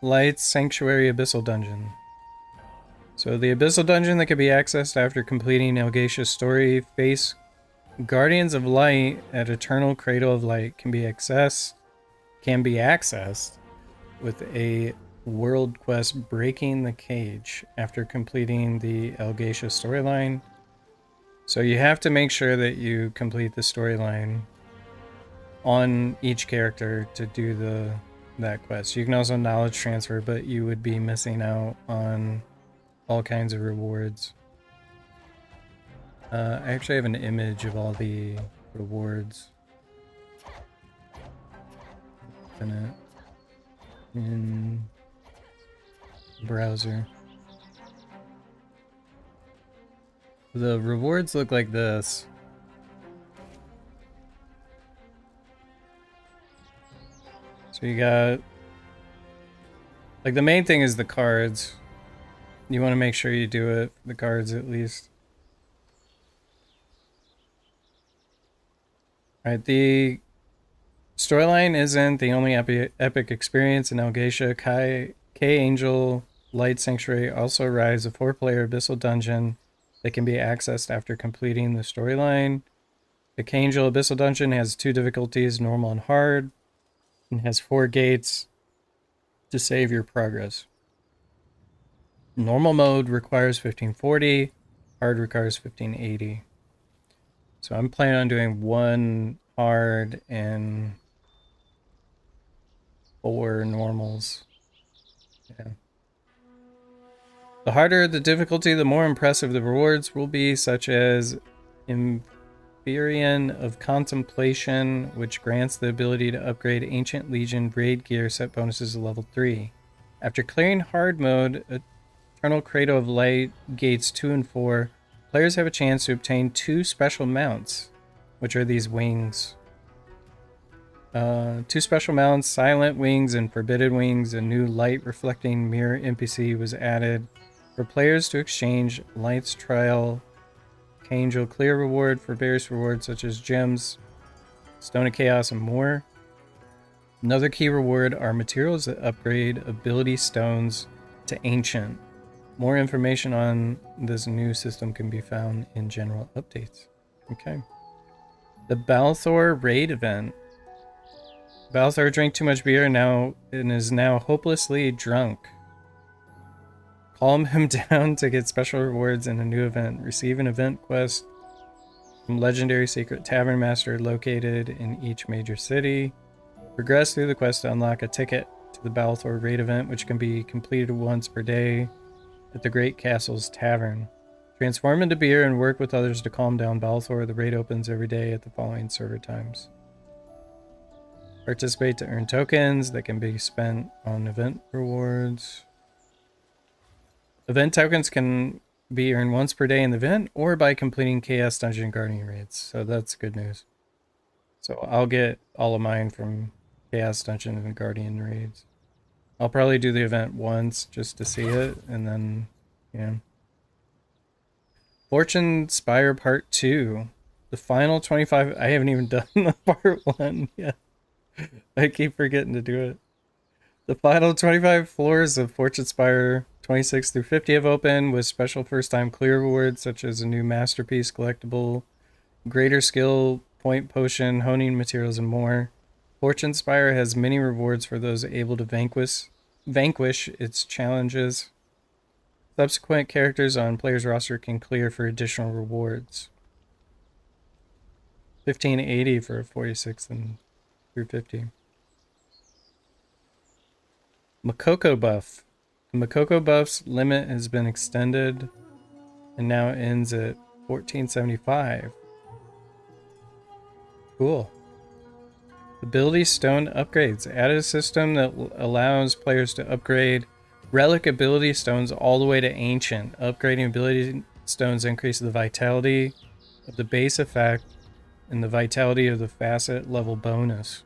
Lights Sanctuary Abyssal Dungeon. So the Abyssal Dungeon that can be accessed after completing Elgatia's story, face Guardians of Light at Eternal Cradle of Light can be accessed with a world quest, Breaking the Cage, after completing the Elgatia storyline. So you have to make sure that you complete the storyline on each character to do that quest. You can also knowledge transfer, but you would be missing out on all kinds of rewards. I actually have an image of all the rewards. Open it in browser. The rewards look like this. So you got, like, the main thing is the cards. You want to make sure you do it, the cards at least. Alright, the storyline isn't the only epic experience in Elgatia. K-Angel Light Sanctuary also arrives a 4-player Abyssal Dungeon that can be accessed after completing the storyline. The K-Angel Abyssal Dungeon has 2 difficulties, normal and hard, and has 4 gates to save your progress. Normal mode requires 1540, hard requires 1580. So I'm planning on doing 1 hard and 4 normals. Yeah. The harder the difficulty, the more impressive the rewards will be, such as Inferion of Contemplation, which grants the ability to upgrade Ancient Legion raid gear set bonuses to level 3. After clearing hard mode, Eternal Cradle of Light gates 2 and 4, players have a chance to obtain 2 special mounts, which are these wings. 2 special mounts, Silent Wings and Forbidden Wings. A new light reflecting mirror NPC was added for players to exchange Light's Trial K-Angel Clear reward for various rewards such as gems, Stone of Chaos, and more. Another key reward are materials that upgrade ability stones to Ancient. More information on this new system can be found in general updates. Okay. The Balthor Raid event. Balthor drank too much beer and is now hopelessly drunk. Calm him down to get special rewards in a new event. Receive an event quest from Legendary Secret Tavern Master located in each major city. Progress through the quest to unlock a ticket to the Balthor Raid event, which can be completed once per day. at the Great Castle's Tavern. Transform into beer and work with others to calm down Balthor. The raid opens every day at the following server times. Participate to earn tokens that can be spent on event rewards. Event tokens can be earned once per day in the event or by completing Chaos Dungeon Guardian raids. So that's good news. So I'll get all of mine from Chaos Dungeon and Guardian raids. I'll probably do the event once just to see it, and then, yeah. Fortune Spire Part 2. The final 25... I haven't even done the Part 1 yet. I keep forgetting to do it. The final 25 floors of Fortune Spire 26 through 50 have opened with special first-time clear rewards such as a new masterpiece collectible, greater skill point potion, honing materials, and more. Fortune Spire has many rewards for those able to vanquish its challenges. Subsequent characters on player's roster can clear for additional rewards. 1580 for 46 and through 50. Makoko buff. The Makoko buff's limit has been extended and now ends at 1475. Cool. Ability Stone upgrades. Added a system that allows players to upgrade relic ability stones all the way to ancient. Upgrading ability stones increases the vitality of the base effect and the vitality of the facet level bonus.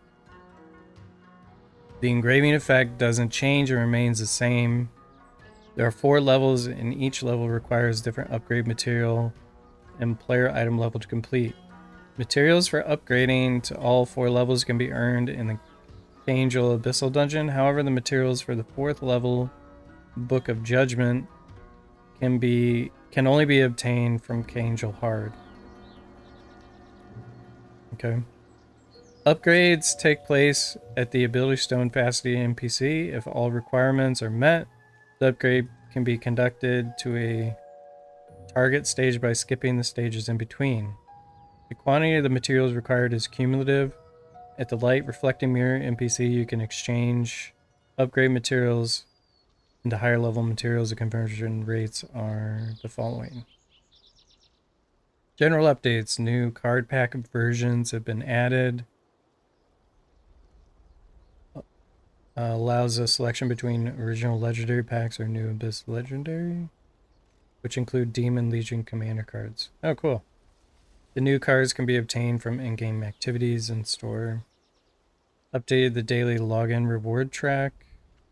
The engraving effect doesn't change and remains the same. There are 4 levels and each level requires different upgrade material and player item level to complete. Materials for upgrading to all 4 levels can be earned in the Angel Abyssal Dungeon. However, the materials for the 4th level Book of Judgment can only be obtained from Angel Hard. Okay. Upgrades take place at the Ability Stone Facility NPC. If all requirements are met, the upgrade can be conducted to a target stage by skipping the stages in between. The quantity of the materials required is cumulative. At the Light Reflecting Mirror NPC, you can exchange upgrade materials into higher level materials. The conversion rates are the following. General updates. New card pack versions have been added. Allows a selection between original legendary packs or new Abyss legendary, which include Demon Legion Commander cards. Oh, cool. The new cards can be obtained from in-game activities and store. Updated the daily login reward track.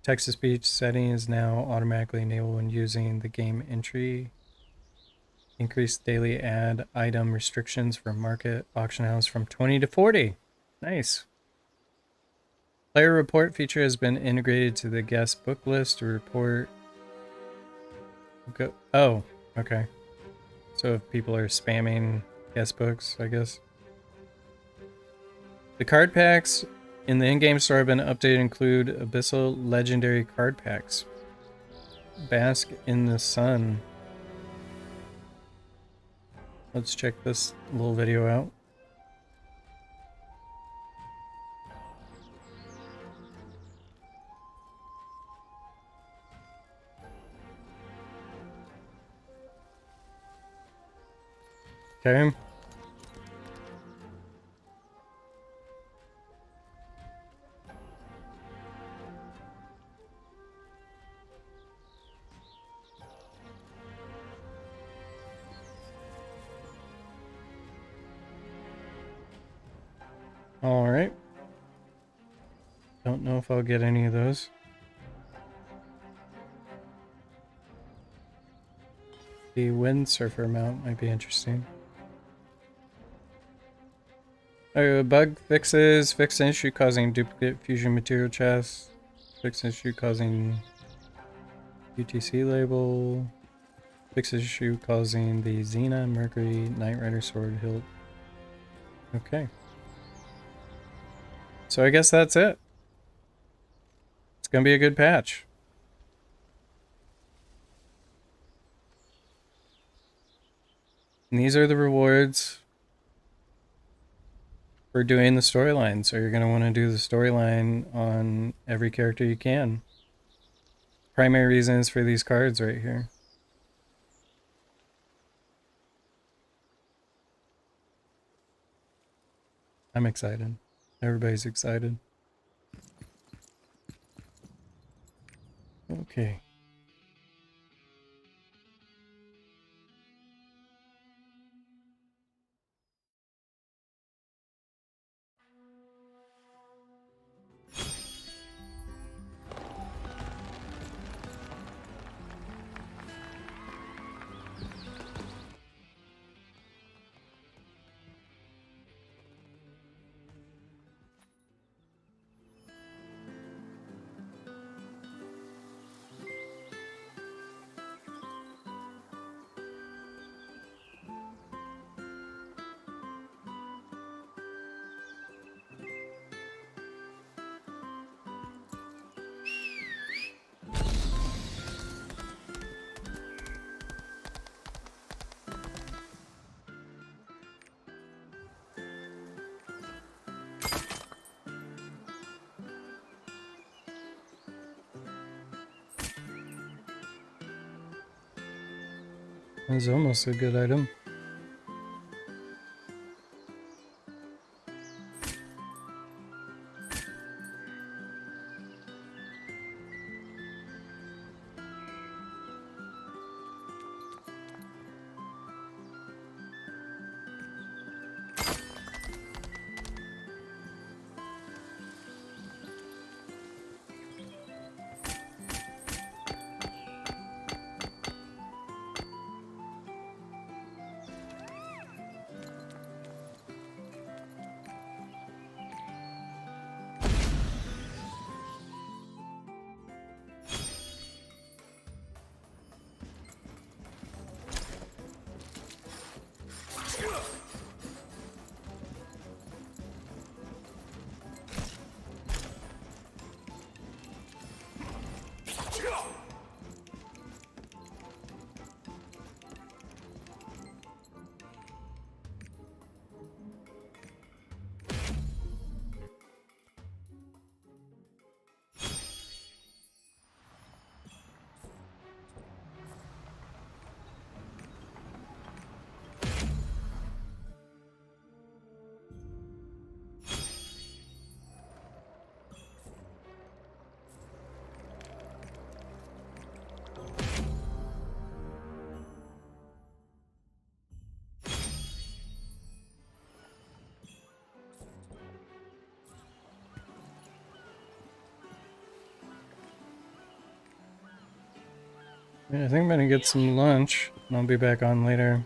Text-to-speech setting is now automatically enabled when using the game entry. Increased daily ad item restrictions for market auction house from 20 to 40. Nice. Player report feature has been integrated to the guest book list to report. Oh, okay. So if people are spamming guest books, I guess. The card packs in the in-game store have been updated, include Abyssal Legendary card packs. Bask in the Sun. Let's check this little video out. Okay. All right. Don't know if I'll get any of those. The Windsurfer mount might be interesting. Bug fixes. Fix issue causing duplicate fusion material chests. Fix issue causing UTC label. Fix issue causing the Xena, Mercury, Knight Rider sword hilt. Okay. So I guess that's it. It's gonna be a good patch. And these are the rewards for doing the storyline. So you're going to want to do the storyline on every character you can. Primary reason is for these cards right here. I'm excited. Everybody's excited. Okay. That's almost a good item. Yeah, I think I'm gonna get some lunch, and I'll be back on later.